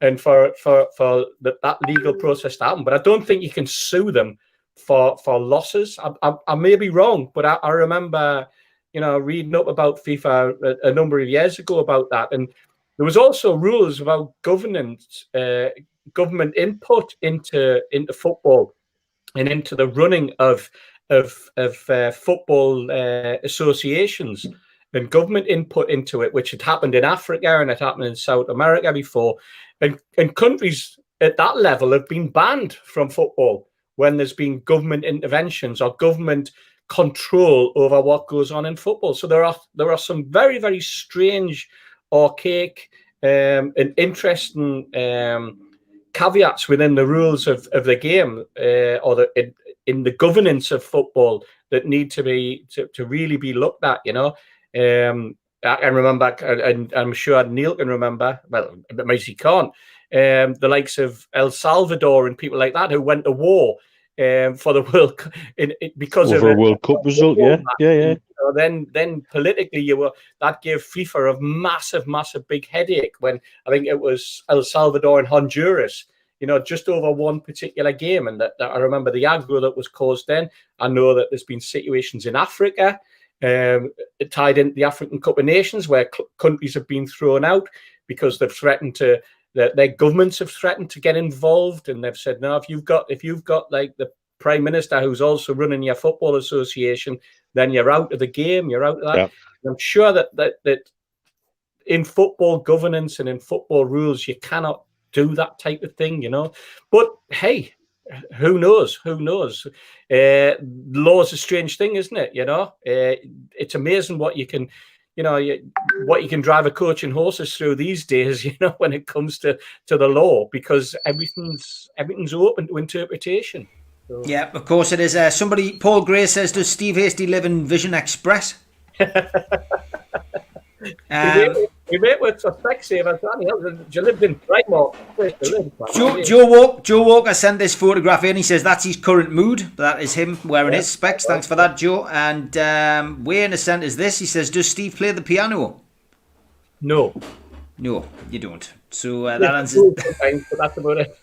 and for that legal process to happen. But I don't think you can sue them for losses. I may be wrong, but I remember reading up about FIFA a number of years ago about that. And there was also rules about governance, government input into football and into the running of football associations and government input into it, which had happened in Africa and it happened in South America before, and countries at that level have been banned from football when there's been government interventions or government control over what goes on in football. So there are some very, very strange, archaic, and interesting caveats within the rules of the game or in the governance of football that need to be to really be looked at. I can remember, and I'm sure Neil can remember. Well, maybe he can't. The likes of El Salvador and people like that who went to war for the World Cup because over of a World Cup result. Yeah. Then politically, that gave FIFA a massive big headache when I think it was El Salvador and Honduras. Just over one particular game, and that I remember the aggro that was caused then. I know that there's been situations in Africa tied into the African Cup of Nations where countries have been thrown out because they've threatened to. Their governments have threatened to get involved, and they've said, "No, if you've got like the Prime Minister who's also running your football association, then you're out of the game. You're out of that." Yeah. I'm sure that in football governance and in football rules, you cannot do that type of thing, But hey, who knows? Law is a strange thing, isn't it? It's amazing what you can. What you can drive a coach and horses through these days, when it comes to the law, because everything's open to interpretation. So. Yeah, of course it is. Paul Gray says, does Steve Hasty live in Vision Express? We mate with Specsavers, you lived in Brightmoor. Joe Walker sent this photograph in. He says that's his current mood. That is him wearing his specs. Thanks for that, Joe. And Wayne has sent us this. He says, does Steve play the piano? No, you don't. So that answers. But that's about it.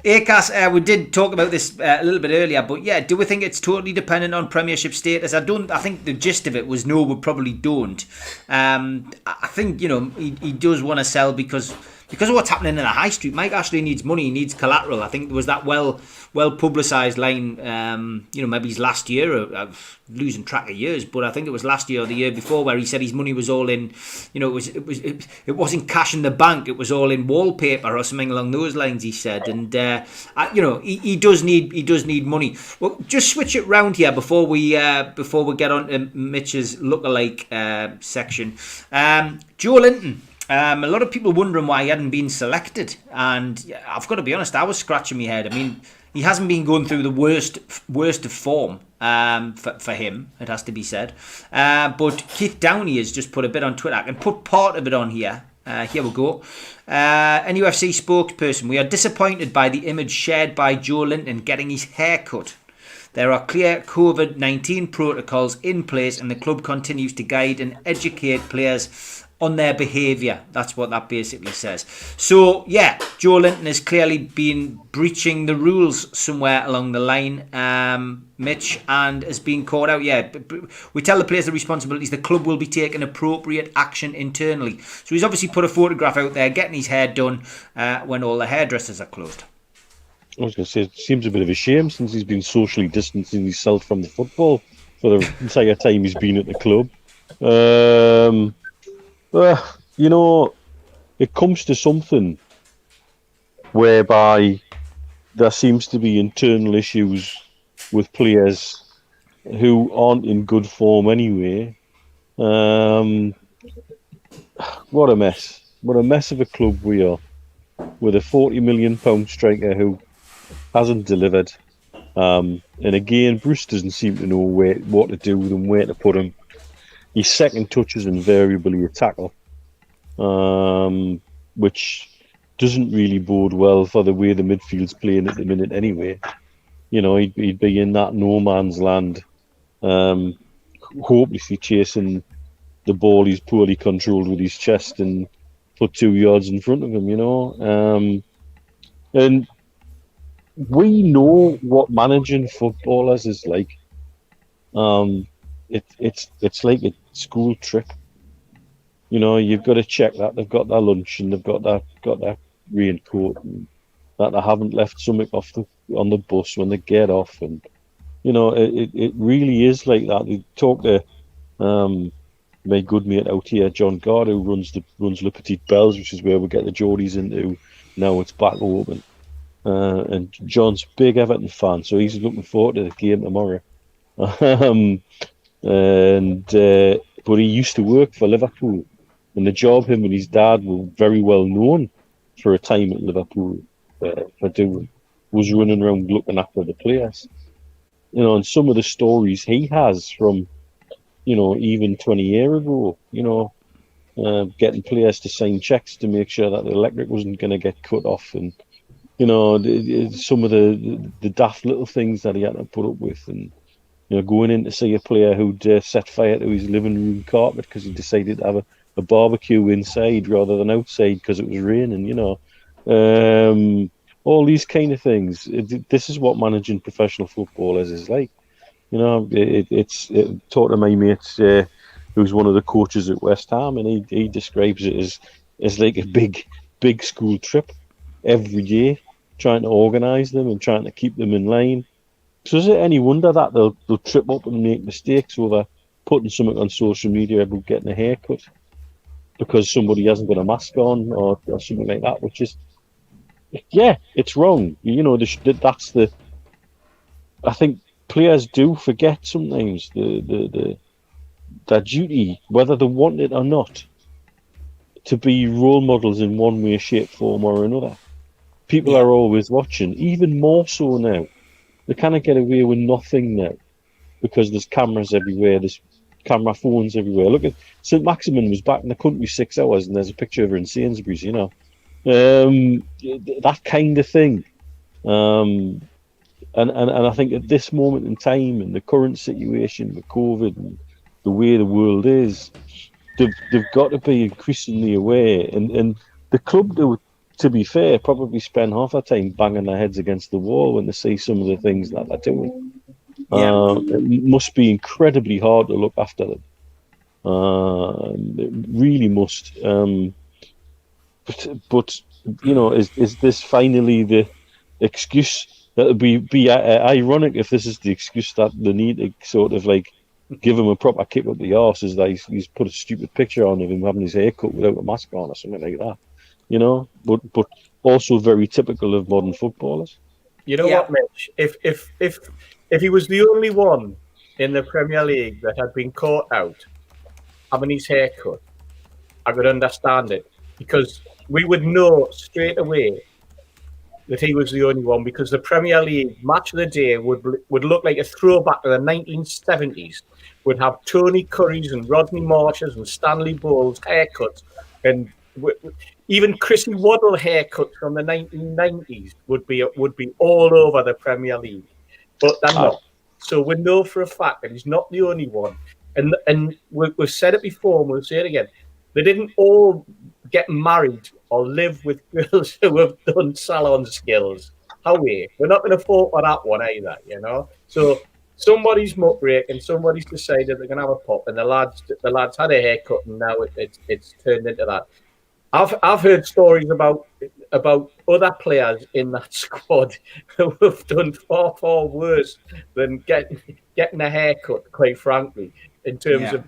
ACAS, we did talk about this a little bit earlier, but yeah, do we think it's totally dependent on Premiership status? I think the gist of it was no, we probably don't. I think, he does want to sell because of what's happening in the high street. Mike Ashley needs money, he needs collateral. I think there was that well publicised line, maybe his last year, of losing track of years, but I think it was last year or the year before where he said his money was all in, it wasn't cash in the bank, it was all in wallpaper or something along those lines, he said. And he does need money. Well, just switch it round here before we get on to Mitch's lookalike section. Joelinton. A lot of people wondering why he hadn't been selected, and I've got to be honest, I was scratching my head. I mean, he hasn't been going through the worst of form for him, it has to be said. But Keith Downey has just put a bit on Twitter. I can put part of it on here. Here we go. NUFC spokesperson, we are disappointed by the image shared by Joelinton getting his hair cut. There are clear COVID-19 protocols in place, and the club continues to guide and educate players on their behaviour. That's what that basically says. So, yeah, Joelinton has clearly been breaching the rules somewhere along the line, Mitch, and has been caught out. Yeah, we tell the players the responsibilities. The club will be taking appropriate action internally. So he's obviously put a photograph out there, getting his hair done when all the hairdressers are closed. I was going to say, it seems a bit of a shame since he's been socially distancing himself from the football for the entire time he's been at the club. It comes to something whereby there seems to be internal issues with players who aren't in good form anyway. What a mess. What a mess of a club we are, with a £40 million striker who hasn't delivered. And again, Bruce doesn't seem to know what to do with him, where to put him. His second touch is invariably a tackle, which doesn't really bode well for the way the midfield's playing at the minute anyway. He'd be in that no man's land, hopelessly chasing the ball he's poorly controlled with his chest and put 2 yards in front of him, And we know what managing footballers is like. It's like a school trip. You know, you've got to check that they've got their lunch and they've got their raincoat, and that they haven't left something on the bus when they get off. And you know, it really is like that. You talk to my good mate out here, John Gard, who runs Le Petit Bells, which is where we get the Geordies into. Now it's back open. And John's a big Everton fan, so he's looking forward to the game tomorrow. But he used to work for Liverpool, and the job him and his dad were very well known for a time at Liverpool for doing was running around looking after the players. You know, and some of the stories he has from, you know, even 20 years ago, you know, getting players to sign checks to make sure that the electric wasn't going to get cut off, and you know, some of the daft little things that he had to put up with, and you know, going in to see a player who'd set fire to his living room carpet because he decided to have a barbecue inside rather than outside because it was raining. You know, all these kind of things. This is what managing professional footballers is like. You know, it's talked to my mate who's one of the coaches at West Ham, and he describes it as like a big school trip every day, trying to organise them and trying to keep them in line. So is it any wonder that they'll trip up and make mistakes over putting something on social media about getting a haircut because somebody hasn't got a mask on or something like that, which is, yeah, it's wrong. You know, that's the. I think players do forget sometimes their duty, whether they want it or not, to be role models in one way, shape, form or another. People are always watching, even more so now. They kind of get away with nothing now because there's cameras everywhere, there's camera phones everywhere. Look at St. Maximin was back in the country 6 hours and there's a picture of her in Sainsbury's, you know. That kind of thing. And I think at this moment in time, in the current situation with COVID and the way the world is, they've got to be increasingly aware. And the club, to be fair, probably spend half their time banging their heads against the wall when they see some of the things that they're doing. Yeah. It must be incredibly hard to look after them. It really must. But you know, is this finally the excuse? That would be ironic if this is the excuse that they need to sort of like give him a proper kick up the arse, is that he's put a stupid picture on of him having his hair cut without a mask on or something like that. You know, but also very typical of modern footballers. You know what, Mitch? If he was the only one in the Premier League that had been caught out having his hair cut, I could understand it, because we would know straight away that he was the only one, because the Premier League match of the day would look like a throwback to the 1970s. Would have Tony Curry's and Rodney Marsh's and Stanley Bowles haircuts, and even Chrissy Waddle haircuts from the 1990s would be all over the Premier League. But they're not. So we know for a fact that he's not the only one. And we've said it before, and we'll say it again. They didn't all get married or live with girls who have done salon skills. We're not going to fall for that one either, you know. So somebody's muckraking, somebody's decided they're going to have a pop, and the lads had a haircut, and now it's turned into that. I've heard stories about other players in that squad who have done far worse than getting a haircut, quite frankly. In terms of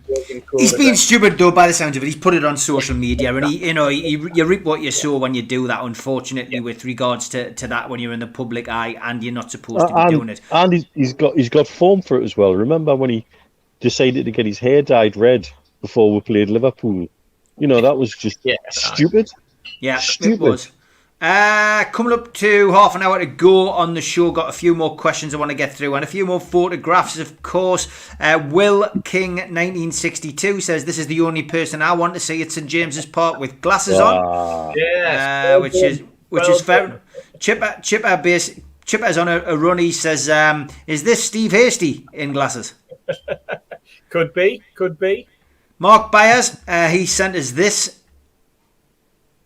he's been stupid though, by the sounds of it. He's put it on social media, and you reap what you sow when you do that. Unfortunately, with regards to that, when you're in the public eye and you're not supposed to be doing it. And he's got form for it as well. Remember when he decided to get his hair dyed red before we played Liverpool? You know, that was just stupid. Yeah, stupid. It was. Coming up to half an hour to go on the show. Got a few more questions I want to get through and a few more photographs, of course. Will King 1962 says, this is the only person I want to see at St James's Park with glasses on. Yes, which is fair. Chipper's on a run. He says, is this Steve Hasty in glasses? Could be. Mark Byers, he sent us this.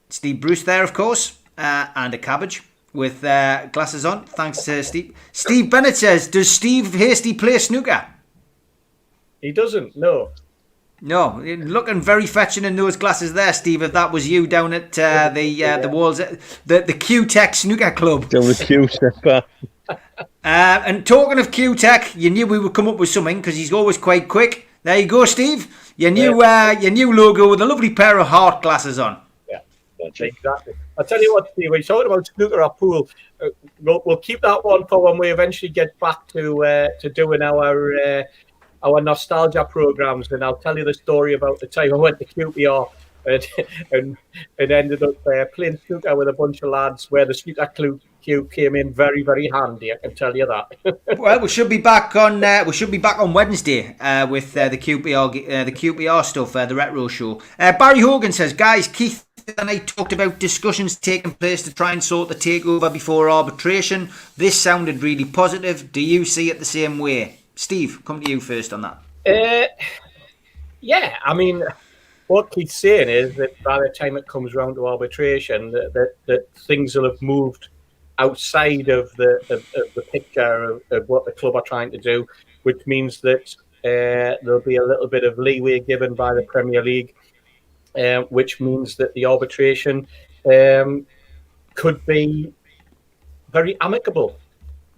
Steve Bruce there, of course. And a cabbage with glasses on. Thanks to Steve. Steve Bennett says, does Steve Hasty play snooker? He doesn't, no. No, looking very fetching in those glasses there, Steve. If that was you down at the walls, the Q-Tech Snooker Club. Down the Q-Tech. And talking of Q-Tech, you knew we would come up with something because he's always quite quick. There you go, Steve. Your new logo with a lovely pair of heart glasses on. Yeah, exactly. I'll tell you what, Steve. When you talking about snooker or pool, we'll keep that one for when we eventually get back to doing our nostalgia programs, and I'll tell you the story about the time I went to QPR and ended up playing snooker with a bunch of lads, where the snooker cue came in very, very handy. I can tell you that. Well, we should be back on Wednesday with the QPR stuff, the retro show. Barry Hogan says, guys, Keith and I talked about discussions taking place to try and sort the takeover before arbitration. This sounded really positive. Do you see it the same way? Steve, come to you first on that. Yeah, I mean, what Keith's saying is that by the time it comes round to arbitration, that things will have moved outside of the picture of what the club are trying to do, which means that there'll be a little bit of leeway given by the Premier League, which means that the arbitration could be very amicable.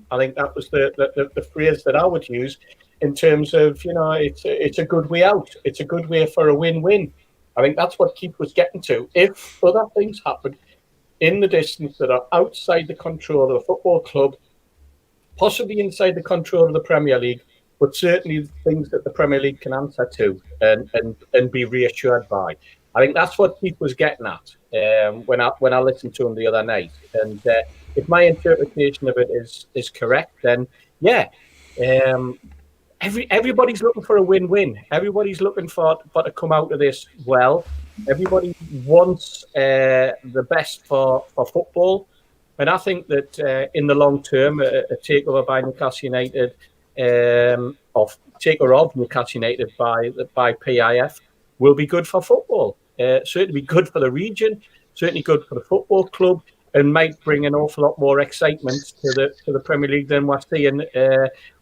I think that was the phrase that I would use in terms of, it's a good way out. It's a good way for a win-win. I think that's what Keith was getting to. If other things happen in the distance that are outside the control of a football club, possibly inside the control of the Premier League, but certainly things that the Premier League can answer to and be reassured by. I think that's what Keith was getting at when I listened to him the other night. And if my interpretation of it is correct, then yeah, everybody's looking for a win-win. Everybody's looking for to come out of this well. Everybody wants the best for football, and I think that in the long term, a takeover by Newcastle United, or takeover of Newcastle United by PIF, will be good for football. Certainly be good for the region. Certainly good for the football club, and might bring an awful lot more excitement to the Premier League than we're seeing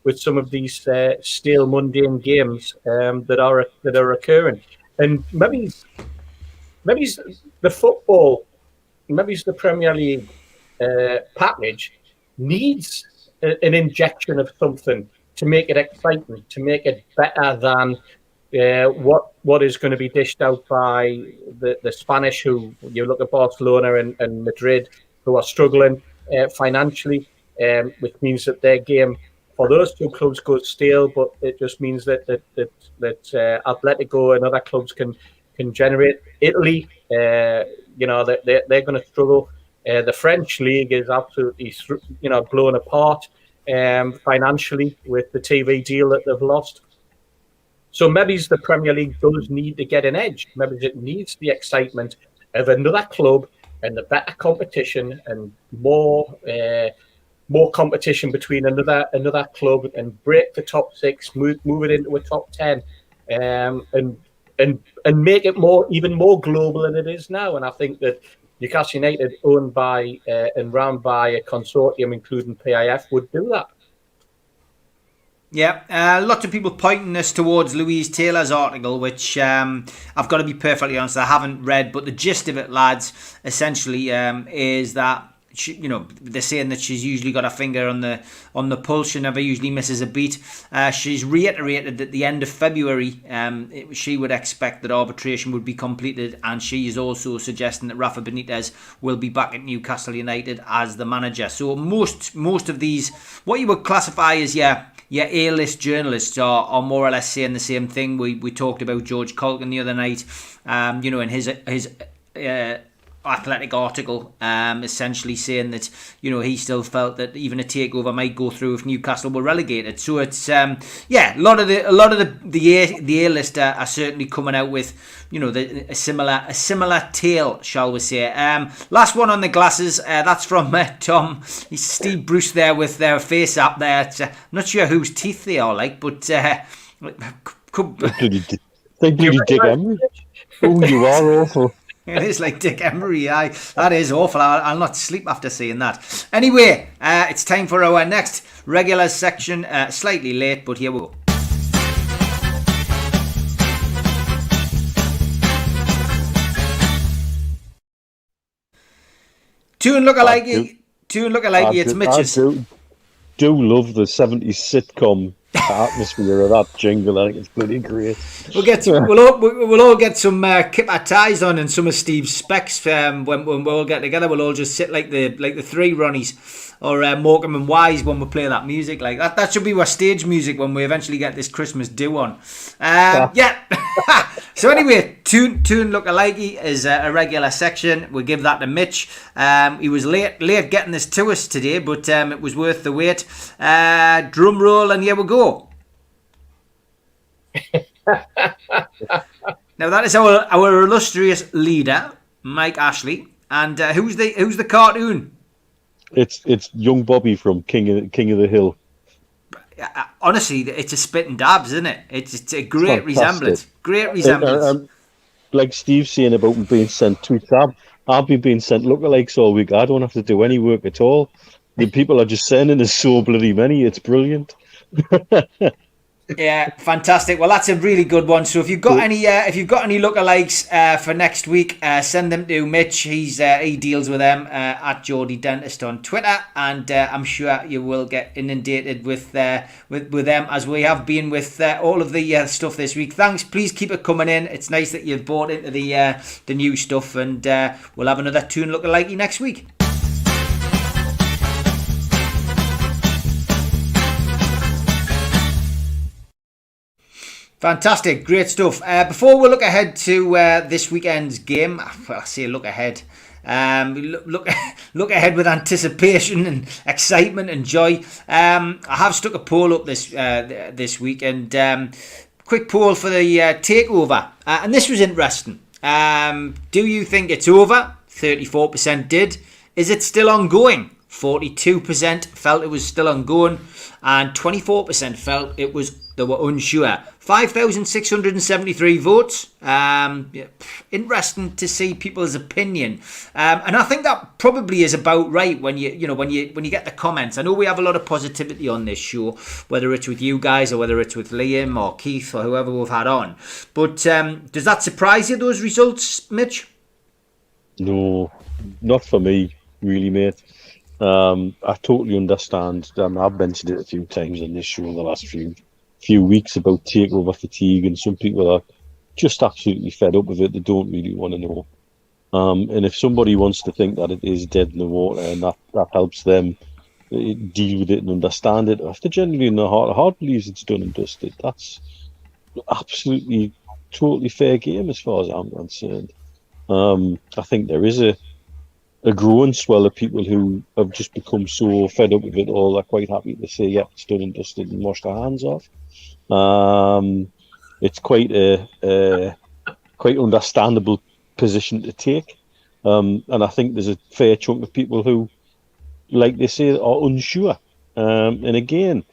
with some of these stale, mundane games that are occurring. And maybe the football, maybe the Premier League package needs an injection of something to make it exciting, to make it better than what is going to be dished out by the Spanish, who you look at Barcelona and Madrid, who are struggling financially, which means that their game for those two clubs goes stale. But it just means that Atletico and other clubs can generate. Italy, they're going to struggle. The French league is absolutely blown apart financially with the TV deal that they've lost. So maybe the Premier League does need to get an edge. Maybe it needs the excitement of another club and the better competition and more competition between another club, and break the top six, move it into a top 10, and make it even more global than it is now. And I think that Newcastle United, owned by and run by a consortium including PIF, would do that. Yeah, lots of people pointing us towards Louise Taylor's article, which I've got to be perfectly honest, I haven't read, but the gist of it, lads, essentially is that they're saying that she's usually got her finger on the pulse. She never usually misses a beat. She's reiterated that at the end of February, she would expect that arbitration would be completed, and she is also suggesting that Rafa Benitez will be back at Newcastle United as the manager. So most of these, what you would classify as your A-list journalists are more or less saying the same thing. We talked about George Colkin the other night, in his Athletic article, essentially saying that he still felt that even a takeover might go through if Newcastle were relegated. So it's a lot of the A-list are certainly coming out with a similar tale, shall we say. Last one on the glasses, that's from Tom. He's Steve Bruce there with their face up there. I'm not sure whose teeth they are like, but they bloody Dick Emery. Oh, you are awful. It is like Dick Emery. That is awful. I'll not sleep after seeing that. Anyway, it's time for our next regular section. Slightly late, but here we go. Tune look alike. do- Tune look alike. It's I Mitch's. do love the 70s sitcom atmosphere of that jingle. I think it's bloody great. We'll all get some kipper ties on and some of Steve's specs when we all get together. We'll all just sit like the three Ronnies or Morecambe and Wise when we play that music like that. That should be our stage music when we eventually get this Christmas do on. Yeah. So anyway, tune look alike is a regular section. We'll give that to Mitch. He was late getting this to us today, but it was worth the wait. Drum roll, and here we go. Now that is our illustrious leader, Mike Ashley, and who's the cartoon? It's young Bobby from King of the Hill. Honestly, it's a spit and dabs, isn't it? It's a great resemblance. Great resemblance. Like Steve saying about him being sent tweets, I've been being sent lookalikes all week. I don't have to do any work at all. The people are just sending us so bloody many. It's brilliant. Yeah, fantastic. Well, that's a really good one. So if you've got any lookalikes for next week, send them to Mitch. He deals with them at Geordie Dentist on Twitter, and I'm sure you will get inundated with them as we have been with all of the stuff this week. Thanks. Please keep it coming in. It's nice that you've bought into the new stuff, and we'll have another tune lookalike next week. Fantastic, great stuff. Before we look ahead to this weekend's game, well, I say look ahead. Look ahead with anticipation and excitement and joy. I have stuck a poll up this week, and quick poll for the takeover, and this was interesting. Do you think it's over? 34% did. Is it still ongoing? 42% felt it was still ongoing, and 24% felt they were unsure. 5,673 votes. Interesting to see people's opinion, and I think that probably is about right when you get the comments. I know we have a lot of positivity on this show, whether it's with you guys or whether it's with Liam or Keith or whoever we've had on. But does that surprise you, those results, Mitch? No, not for me, really, mate. I totally understand. I've mentioned it a few times on this show in the last few weeks about takeover fatigue, and some people are just absolutely fed up with it. They don't really want to know. And if somebody wants to think that it is dead in the water and that helps them deal with it and understand it, if they're genuinely in their heart believes it's done and dusted, that's absolutely totally fair game as far as I'm concerned. I think there is a growing swell of people who have just become so fed up with it all, they're quite happy to say, yeah, it's done and dusted and wash their hands off. It's quite a quite understandable position to take. And I think there's a fair chunk of people who, like they say, are unsure. And again,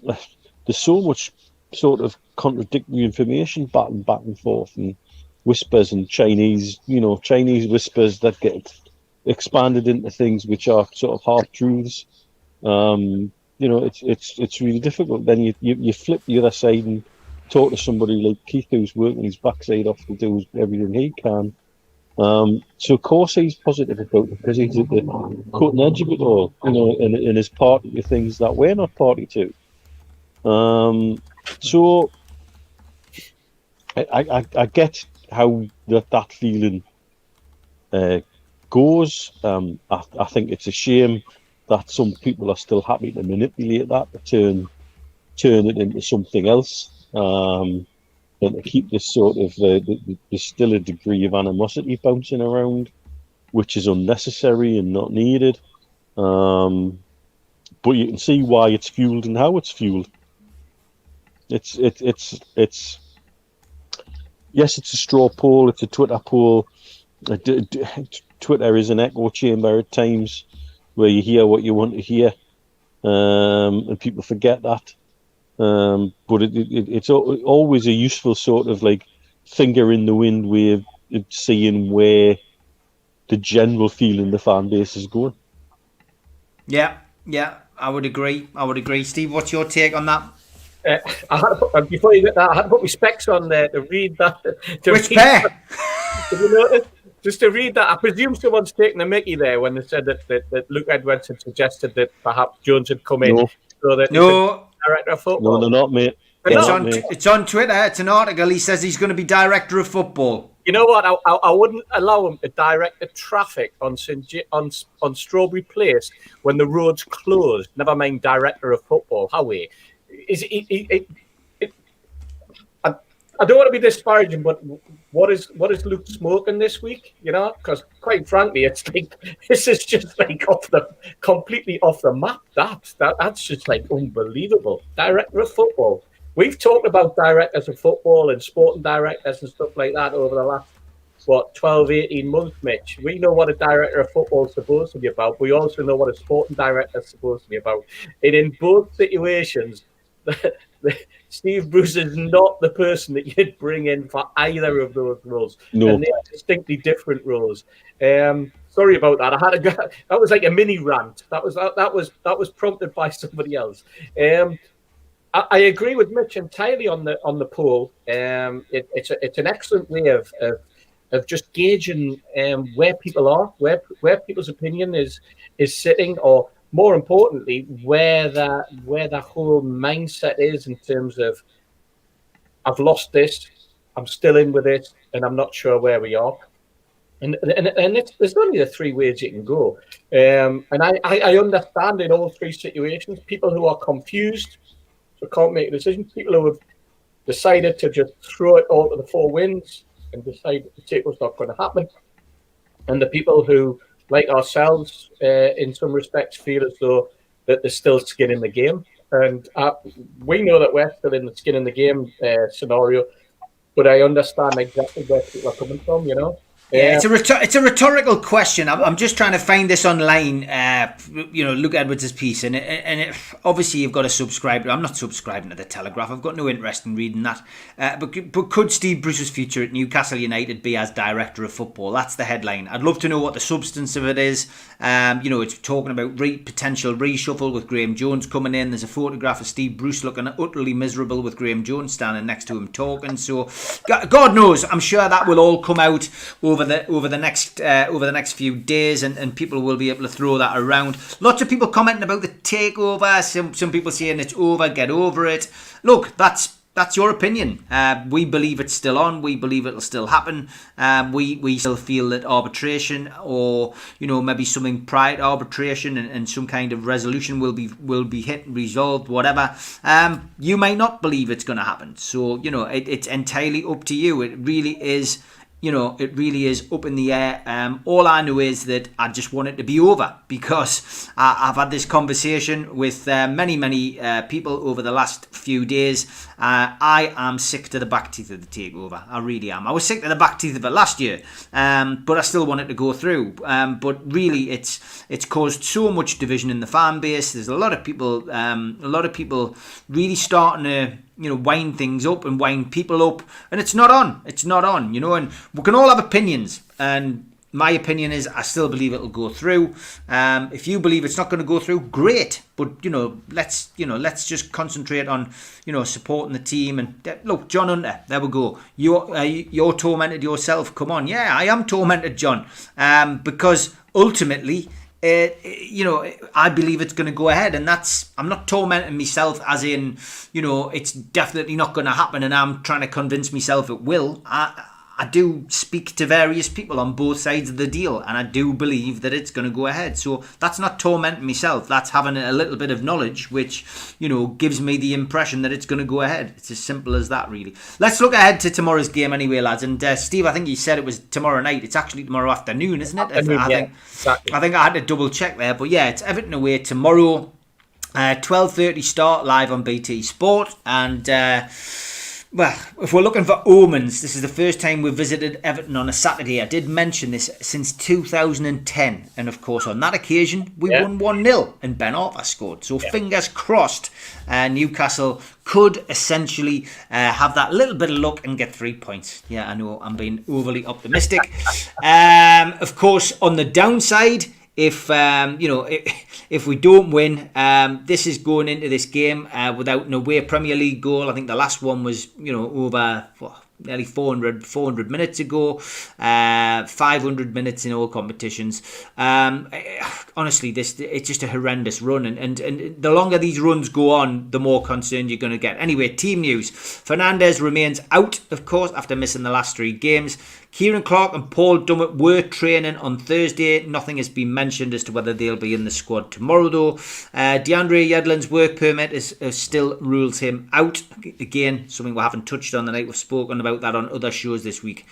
there's so much sort of contradictory information back and forth, and whispers and Chinese whispers that get expanded into things which are sort of half truths. It's really difficult. Then you flip the other side and talk to somebody like Keith, who's working his backside off to do everything he can. So of course he's positive about it because he's at the cutting edge of it all, and is party to things that we're not party to. So I get how that feeling goes. I think it's a shame that some people are still happy to manipulate that, to turn it into something else, and to keep this sort of there's still a degree of animosity bouncing around, which is unnecessary and not needed. But you can see why it's fueled and how it's fueled. It's yes, it's a straw poll. It's a Twitter poll. Twitter is an echo chamber at times where you hear what you want to hear, and people forget that. But it's always a useful sort of like finger in the wind way of seeing where the general feeling the fan base is going. Yeah, I would agree. Steve, what's your take on that? I had to put, before you get that, I had to put my specs on there to read that. Which pair? Did you notice? Just to read that, I presume someone's taken a mickey there when they said that Luke Edwards had suggested that perhaps Jones had come in so that he could be director of football. No, they're not, mate. It's on Twitter. It's an article. He says he's going to be director of football. You know what? I wouldn't allow him to direct the traffic on Strawberry Place when the road's closed. Never mind director of football. Howie, I don't want to be disparaging, but what is Luke smoking this week? You know, because quite frankly, it's like this is just like completely off the map. That's just like unbelievable. Director of football. We've talked about directors of football and sporting directors and stuff like that over the last 12, 18 months, Mitch. We know what a director of football is supposed to be about. We also know what a sporting director is supposed to be about. And in both situations, Steve Bruce is not the person that you'd bring in for either of those roles. No. And they're distinctly different roles. Sorry about that. I had to go. That was like a mini rant. That was prompted by somebody else. I agree with Mitch entirely on the poll. It's an excellent way of just gauging where people are, where people's opinion is sitting, or more importantly, where the whole mindset is in terms of I've lost this, I'm still in with it, and I'm not sure where we are. And there's only the three ways you can go. And I understand in all three situations people who are confused, so can't make a decision. People who have decided to just throw it all to the four winds and decide that the takeover's not going to happen. And the people who, like ourselves, in some respects, feel as though that there's still skin in the game. And we know that we're still in the skin in the game scenario, but I understand exactly where people are coming from, you know. Yeah, it's a rhetorical question. I'm just trying to find this online. Luke Edwards' piece, and obviously you've got to subscribe. I'm not subscribing to the Telegraph. I've got no interest in reading that. But could Steve Bruce's future at Newcastle United be as director of football? That's the headline. I'd love to know what the substance of it is. It's talking about potential reshuffle with Graeme Jones coming in. There's a photograph of Steve Bruce looking utterly miserable with Graeme Jones standing next to him talking. So God knows, I'm sure that will all come out over the next few days, and people will be able to throw that around. Lots of people commenting about the takeover. Some people saying it's over, get over it. Look, that's your opinion. We believe it's still on. We believe it'll still happen. We still feel that arbitration, or maybe something prior to arbitration, and some kind of resolution will be hit and resolved. Whatever. You may not believe it's going to happen. So it's entirely up to you. It really is. It really is up in the air. All I know is that I just want it to be over, because I've had this conversation with many people over the last few days. I am sick to the back teeth of the takeover. I really am. I was sick to the back teeth of it last year, but I still want it to go through. But really, it's caused so much division in the fan base. There's a lot of people really starting to wind things up and wind people up, and it's not on, and we can all have opinions, and my opinion is I still believe it'll go through. If you believe it's not going to go through, great, but let's just concentrate on supporting the team. And look, John Hunter, there we go. You're tormented yourself. Come on. Yeah, I am tormented, John, because ultimately I believe it's going to go ahead, and I'm not tormenting myself as in, it's definitely not going to happen, and I'm trying to convince myself it will. I do speak to various people on both sides of the deal, and I do believe that it's going to go ahead. So that's not tormenting myself. That's having a little bit of knowledge, which, gives me the impression that it's going to go ahead. It's as simple as that, really. Let's look ahead to tomorrow's game anyway, lads. And Steve, I think you said it was tomorrow night. It's actually tomorrow afternoon, isn't it? Exactly. I think I had to double check there. But yeah, it's Everton away tomorrow. 12:30 start live on BT Sport. And well, if we're looking for omens, this is the first time we've visited Everton on a Saturday. I did mention this since 2010. And of course, on that occasion, we won 1-0 and Ben Arthur scored. So fingers crossed, Newcastle could essentially have that little bit of luck and get 3 points. Yeah, I know I'm being overly optimistic. Of course, on the downside, if we don't win, this is going into this game without an away Premier League goal. I think the last one was over nearly 400 minutes ago, 500 minutes in all competitions. Honestly, it's just a horrendous run, and the longer these runs go on, the more concerned you're going to get. Anyway, team news. Fernandes remains out, of course, after missing the last 3 games. Kieran Clark and Paul Dummett were training on Thursday. Nothing has been mentioned as to whether they'll be in the squad tomorrow, though. DeAndre Yedlin's work permit still rules him out. Again, something we haven't touched on tonight. We've spoken about that on other shows this week.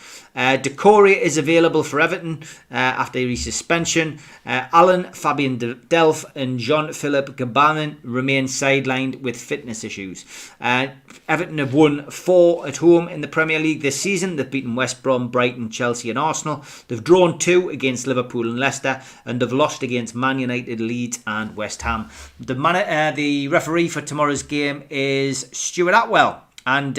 Decore is available for Everton after his suspension. Alan, Fabian Delph and Jean-Philippe Gabanin remain sidelined with fitness issues. Everton have won 4 at home in the Premier League this season. They've beaten West Brom, Brighton, Chelsea and Arsenal. They've drawn 2 against Liverpool and Leicester, and they've lost against Man United, Leeds and West Ham. The referee for tomorrow's game is Stuart Atwell, and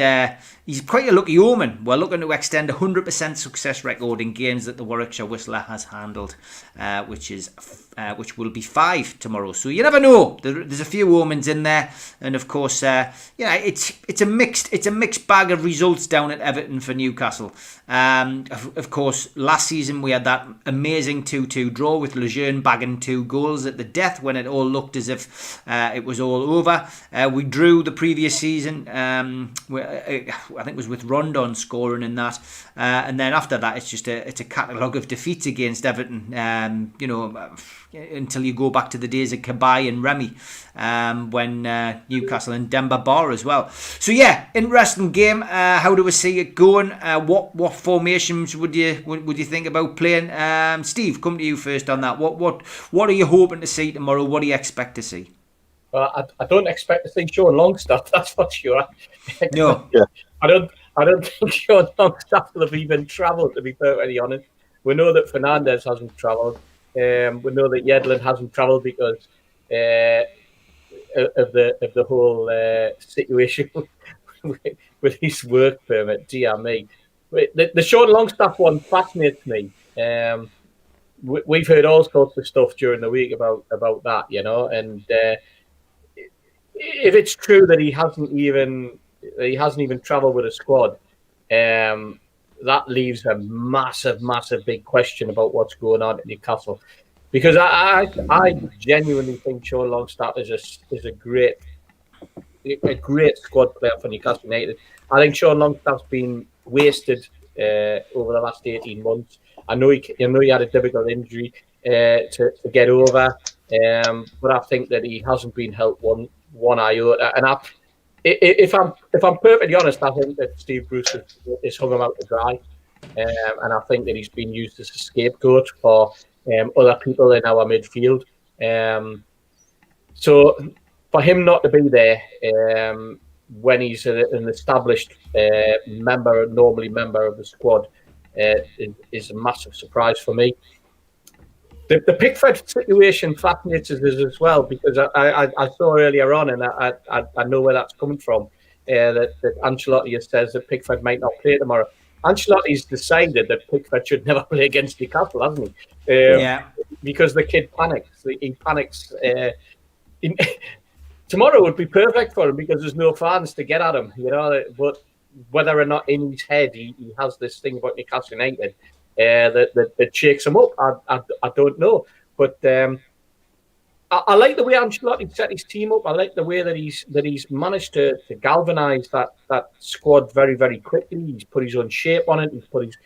he's quite a lucky omen. We're looking to extend a 100% success record in games that the Warwickshire Whistler has handled, which will be 5 tomorrow. So you never know. There's a few omens in there, and of course, it's a mixed bag of results down at Everton for Newcastle. Of course, last season we had that amazing 2-2 draw with Lejeune bagging 2 goals at the death when it all looked as if it was all over. We drew the previous season. I think it was with Rondon scoring in that, and then after that it's a catalogue of defeats against Everton. Until you go back to the days of Cabaye and Remy, when Newcastle and Demba Ba as well. So yeah, interesting game. How do we see it going? What formations would you think about playing? Steve, come to you first on that. What are you hoping to see tomorrow? What do you expect to see? Well, I don't expect to see Sean Longstaff, that's for sure. No. Yeah. I don't think Sean Longstaff will have even travelled, to be perfectly honest. We know that Fernandes hasn't travelled. We know that Yedlin hasn't travelled because of the whole situation with his work permit. Dear me, the Sean Longstaff one fascinates me. We've heard all sorts of stuff during the week about that, and if it's true that he hasn't even travelled with a squad, that leaves a massive big question about what's going on at Newcastle, because I genuinely think Sean Longstaff is a great squad player for Newcastle United. I think Sean Longstaff's been wasted over the last 18 months. I know he had a difficult injury to get over, but I think that he hasn't been helped one iota. And if I'm perfectly honest, I think that Steve Bruce is hung him out to dry, and I think that he's been used as a scapegoat for other people in our midfield. So for him not to be there when he's an established member of the squad is a massive surprise for me. The Pickford situation fascinates us as well, because I saw earlier on, and I know where that's coming from, that Ancelotti says that Pickford might not play tomorrow. Ancelotti's decided that Pickford should never play against Newcastle, hasn't he? Yeah. Because the kid panics. He panics. Tomorrow would be perfect for him because there's no fans to get at him, But whether or not in his head he has this thing about Newcastle United that shakes him up, I don't know. But I like the way Ancelotti set his team up. I like the way that he's managed to galvanise that squad very, very quickly. He's put his own shape on it. He's put his,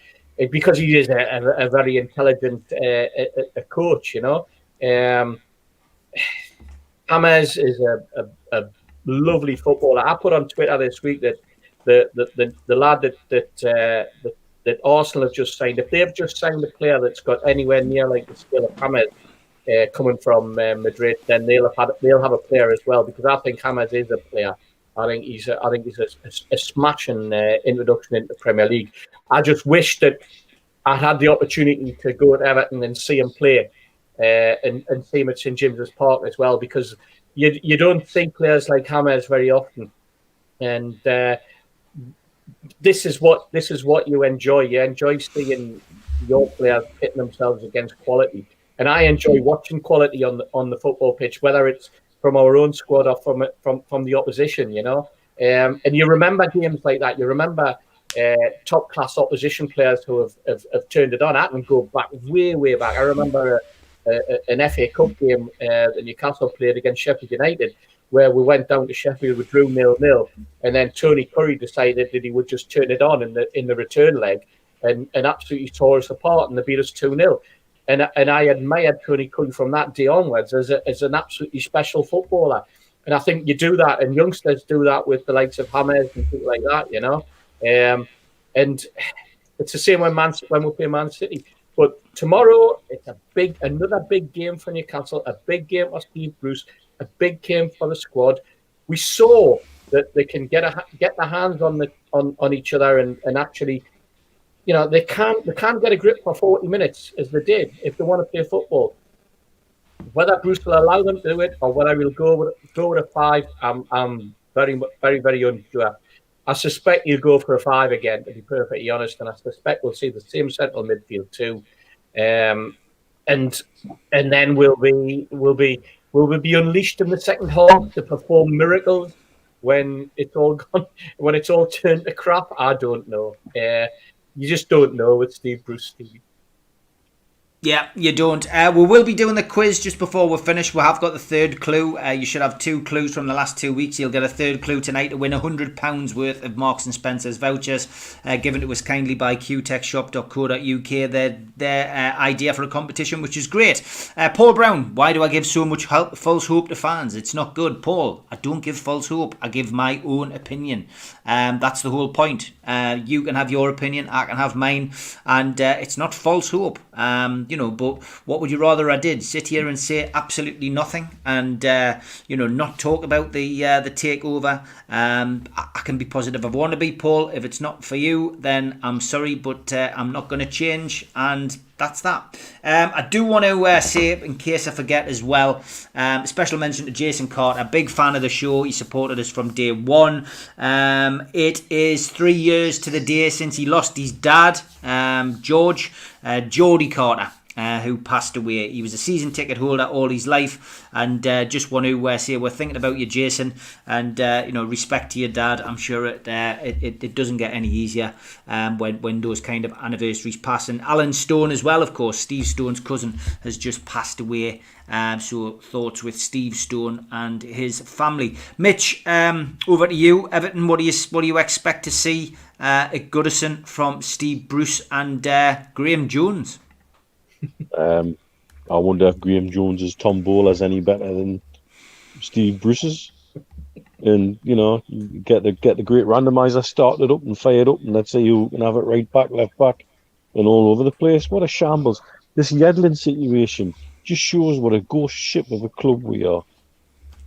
because he is a very intelligent a coach, James is a lovely footballer. I put on Twitter this week that the lad that Arsenal have just signed, if they've just signed a player that's got anywhere near like the skill of James coming from Madrid, then they'll have a player as well, because I think James is a player. I think he's a smashing introduction into the Premier League. I just wish that I'd had the opportunity to go to Everton and see him play, and see him at St James's Park as well, because you don't see players like James very often, and this is what you enjoy. You enjoy seeing your players pitting themselves against quality, and I enjoy watching quality on the football pitch, whether it's from our own squad or from the opposition. And you remember games like that. You remember top class opposition players who have turned it on. I can go back way back. I remember an FA Cup game that Newcastle played against Sheffield United, where we went down to Sheffield, we drew 0-0, and then Tony Curry decided that he would just turn it on in the return leg and absolutely tore us apart, and they beat us 2-0. And I admired Tony Curry from that day onwards as an absolutely special footballer. And I think you do that, and youngsters do that with the likes of Hammers and people like that, you know. And it's the same when we play Man City. But tomorrow, it's another big game for Newcastle, a big game for Steve Bruce, a big game for the squad. We saw that they can get their hands on each other and actually, you know, they can't get a grip for 40 minutes as they did if they want to play football. Whether Bruce will allow them to do it or whether we'll go with a 5, I'm very, very, very unsure. I suspect he'll go for a 5 again, to be perfectly honest, and I suspect we'll see the same central midfield too, and then we'll be unleashed in the second half to perform miracles when it's all gone, when it's all turned to crap. I don't know. You just don't know with Steve Bruce, Stevie. Yeah, you don't. We will be doing the quiz just before we're finished. We have got the third clue. You should have 2 clues from the last 2 weeks. You'll get a third clue tonight to win £100 worth of Marks and Spencer's vouchers, given to us kindly by qtechshop.co.uk. Their idea for a competition, which is great. Paul Brown, why do I give so much false hope to fans? It's not good, Paul. I don't give false hope. I give my own opinion. That's the whole point. You can have your opinion, I can have mine, and it's not false hope. But what would you rather I did? Sit here and say absolutely nothing and, not talk about the takeover? I can be positive if I want to be, Paul. If it's not for you, then I'm sorry, but I'm not going to change, and that's that. I do want to say, in case I forget as well, a special mention to Jason Carter, a big fan of the show. He supported us from day one. It is 3 years to the day since he lost his dad, Geordie Carter, who passed away. He was a season ticket holder all his life, and just want to say we're thinking about you, Jason, and respect to your dad. I'm sure it doesn't get any easier when those kind of anniversaries pass. And Alan Stone as well, of course, Steve Stone's cousin, has just passed away. So thoughts with Steve Stone and his family. Mitch, over to you. Everton, what do you expect to see at Goodison from Steve Bruce and Graeme Jones? I wonder if Graeme Jones's tombola is any better than Steve Bruce's. And get the great randomizer started up and fired up, and let's say you can have it right back, left back, and all over the place. What a shambles! This Yedlin situation just shows what a ghost ship of a club we are.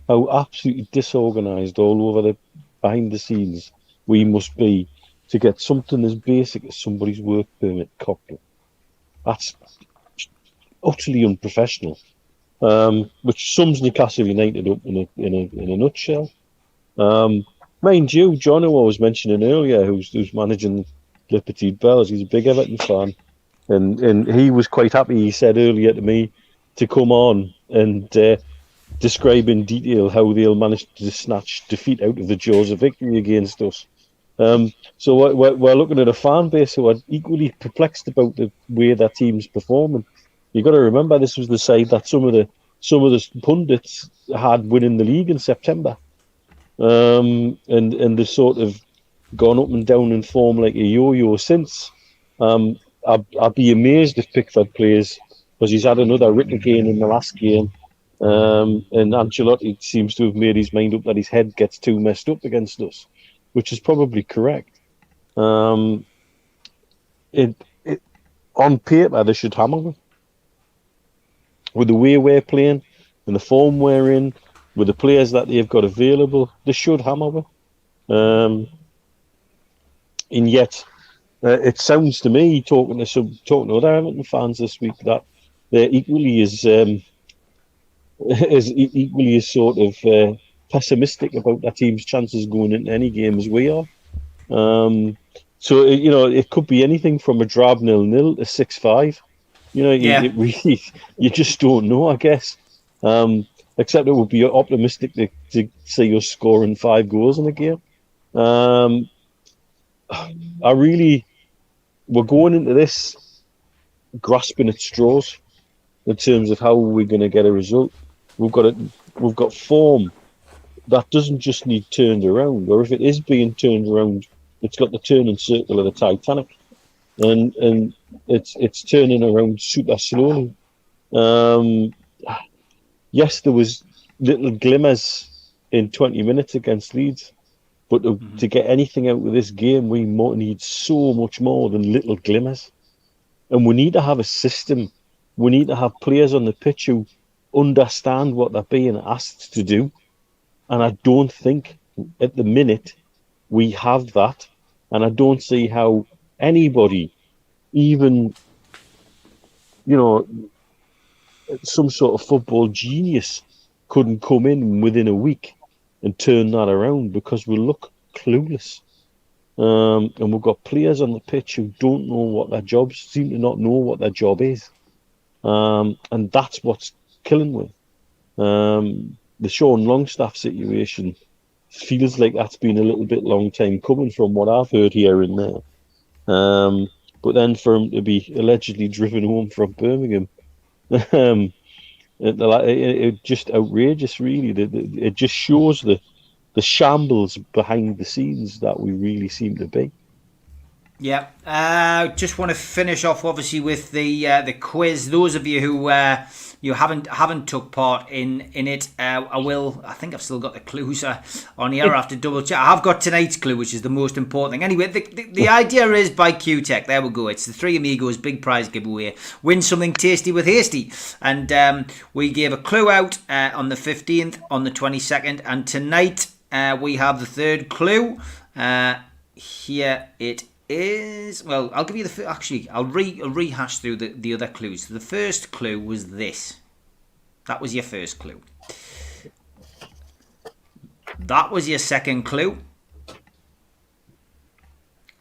How absolutely disorganised all over behind the scenes we must be to get something as basic as somebody's work permit cocked up. That's utterly unprofessional, which sums Newcastle United up in a nutshell. Mind you, John, who I was mentioning earlier, who's managing Le Petit Bells, he's a big Everton fan, and he was quite happy. He said earlier to me to come on and describe in detail how they'll manage to snatch defeat out of the jaws of victory against us. So we're looking at a fan base who are equally perplexed about the way their team's performing. You've got to remember this was the side that some of the pundits had winning the league in September, and they've sort of gone up and down in form like a yo-yo since. I'd be amazed if Pickford plays, because he's had another rip again in the last game, and Ancelotti seems to have made his mind up that his head gets too messed up against us, which is probably correct. On paper, they should hammer them. With the way we're playing, and the form we're in, with the players that they've got available, they should hammer them. And yet, it sounds to me, talking to other Everton fans this week, that they're equally as sort of pessimistic about their team's chances going into any game as we are. So it could be anything from a drab 0-0 to 6-5. You just don't know, I guess. Except it would be optimistic to see us scoring 5 goals in a game. we're going into this grasping at straws in terms of how we're going to get a result. We've got form that doesn't just need turned around, or if it is being turned around, it's got the turning circle of the Titanic, and it's turning around super slowly. Yes, there was little glimmers in 20 minutes against Leeds, but to get anything out of this game, we need so much more than little glimmers. And we need to have a system. We need to have players on the pitch who understand what they're being asked to do. And I don't think at the minute we have that. And I don't see how anybody, even, some sort of football genius, couldn't come in within a week and turn that around, because we look clueless. And we've got players on the pitch who don't know what their jobs, seem to not know what their job is. And that's what's killing with. The Sean Longstaff situation feels like that's been a little bit long time coming from what I've heard here and there. But then for him to be allegedly driven home from Birmingham, it just outrageous, really. It just shows the shambles behind the scenes that we really seem to be. Yeah, just want to finish off obviously with the quiz. Those of you who you haven't took part in it, I think I've still got the clues on here. I have to double check. I have got tonight's clue, which is the most important thing. Anyway, the idea is by QTech. There we go. It's the 3 Amigos big prize giveaway. Win something tasty with Hasty, and we gave a clue out on the 15th, on the 22nd, and tonight we have the third clue. Here it is. Well, I'll give you I'll rehash through the other clues. The first clue was this. That was your first clue. That was your second clue.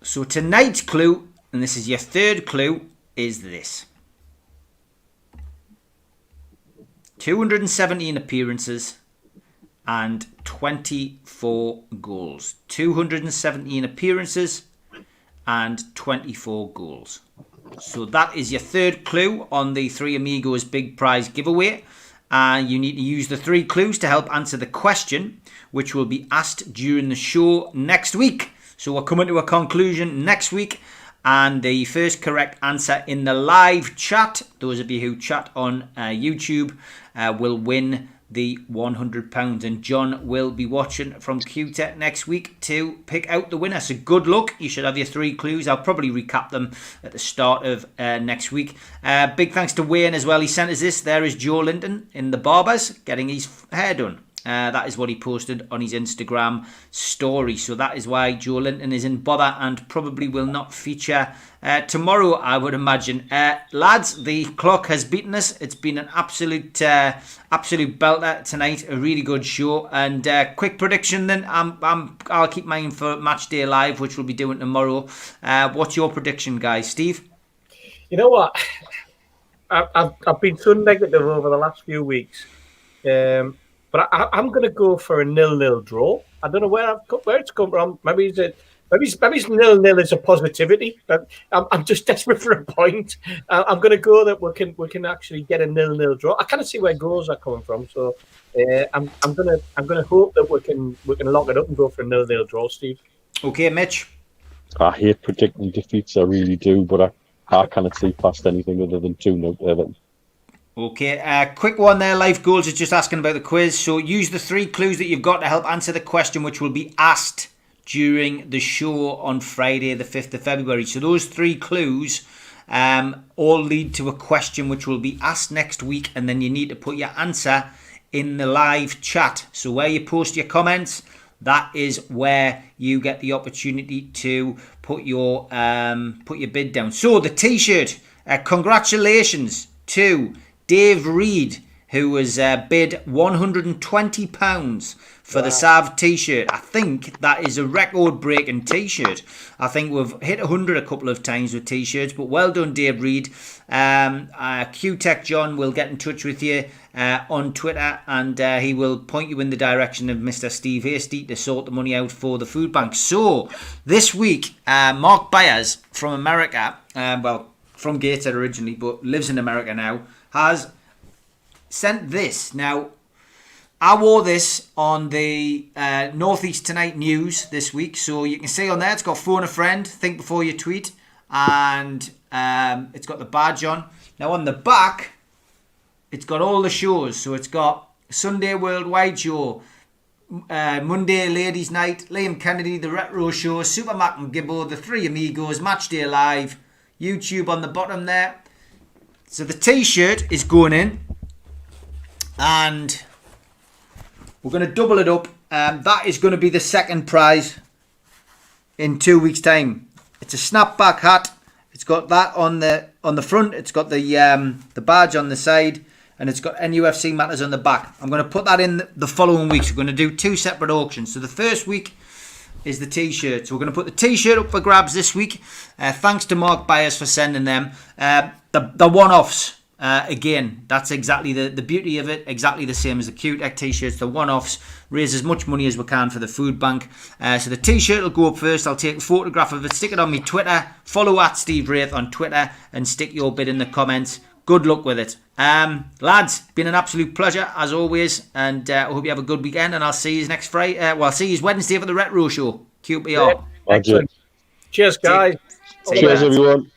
So tonight's clue, and this is your third clue, is this. 217 appearances and 24 goals. 217 appearances and 24 goals. So that is your third clue on the 3 Amigos big prize giveaway. And you need to use the 3 clues to help answer the question, which will be asked during the show next week. So we're coming to a conclusion next week. And the first correct answer in the live chat, those of you who chat on YouTube, will win the £100, and John will be watching from QTech next week to pick out the winner. So good luck. You should have your 3 clues. I'll probably recap them at the start of next week. Big thanks to Wayne as well. He sent us this. There is Joelinton in the barbers getting his hair done. That is what he posted on his Instagram story. So that is why Joelinton is in bother and probably will not feature tomorrow, I would imagine. Lads, the clock has beaten us. It's been an absolute belter tonight. A really good show. And quick prediction then. I'll keep mine for Match Day Live, which we'll be doing tomorrow. What's your prediction, guys? Steve? You know what? I've been so negative over the last few weeks. But I'm going to go for a 0-0 draw. I don't know where it's come from. Maybe 0-0 is a positivity. But I'm just desperate for a point. I'm going to go that we can actually get a 0-0 draw. I kind of see where goals are coming from. So I'm going to hope that we can lock it up and go for a 0-0 draw. Steve. Okay, Mitch. I hate predicting defeats. I really do, but I cannot see past anything other than 2-0 to Everton. Okay, quick one there. Life Goals is just asking about the quiz. So use the 3 clues that you've got to help answer the question, which will be asked during the show on Friday, the 5th of February. So those 3 clues all lead to a question which will be asked next week, and then you need to put your answer in the live chat. So where you post your comments, that is where you get the opportunity to put your bid down. So the T-shirt, congratulations to Dave Reed, who has bid £120 for the Sav t-shirt. I think that is a record-breaking t-shirt. I think we've hit 100 a couple of times with t-shirts, but well done, Dave Reed. Q-Tech John will get in touch with you on Twitter, and he will point you in the direction of Mr. Steve Hasty to sort the money out for the food bank. So, this week, Mark Byers from America, from Gateshead originally, but lives in America now, has sent this. Now, I wore this on the Northeast Tonight News this week, so you can see on there it's got phone a friend, think before you tweet, and it's got the badge on. Now on the back, it's got all the shows, so it's got Sunday Worldwide Show, Monday Ladies Night, Liam Kennedy, The Retro Show, Super Mac and Gibbo, The Three Amigos, Matchday Live, YouTube on the bottom there. So the t-shirt is going in, and we're going to double it up. That is going to be the second prize in 2 weeks' time. It's a snapback hat. It's got that on the front. It's got the badge on the side, and it's got NUFC Matters on the back. I'm going to put that in the following weeks. We're going to do 2 separate auctions. So the first week is the t-shirt. So we're going to put the t-shirt up for grabs this week. Thanks to Mark Byers for sending them. The one-offs. Again, that's exactly the beauty of it, exactly the same as the Q-Tech t-shirts. The one-offs raise as much money as we can for the food bank. So the t-shirt will go up first. I'll take a photograph of it, stick it on my Twitter, follow at Steve Wraith on Twitter, and stick your bid in the comments. Good luck with it. Lads, been an absolute pleasure as always, and I hope you have a good weekend, and I'll see you next Friday. I'll see you Wednesday for the Retro Show. QPR. Excellent. Cheers, guys. Cheers, everyone.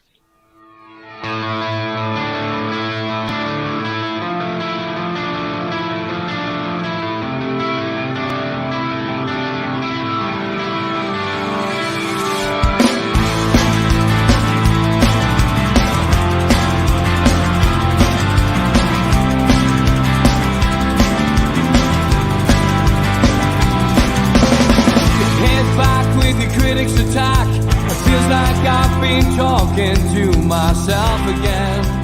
Attack. It feels like I've been talking to myself again.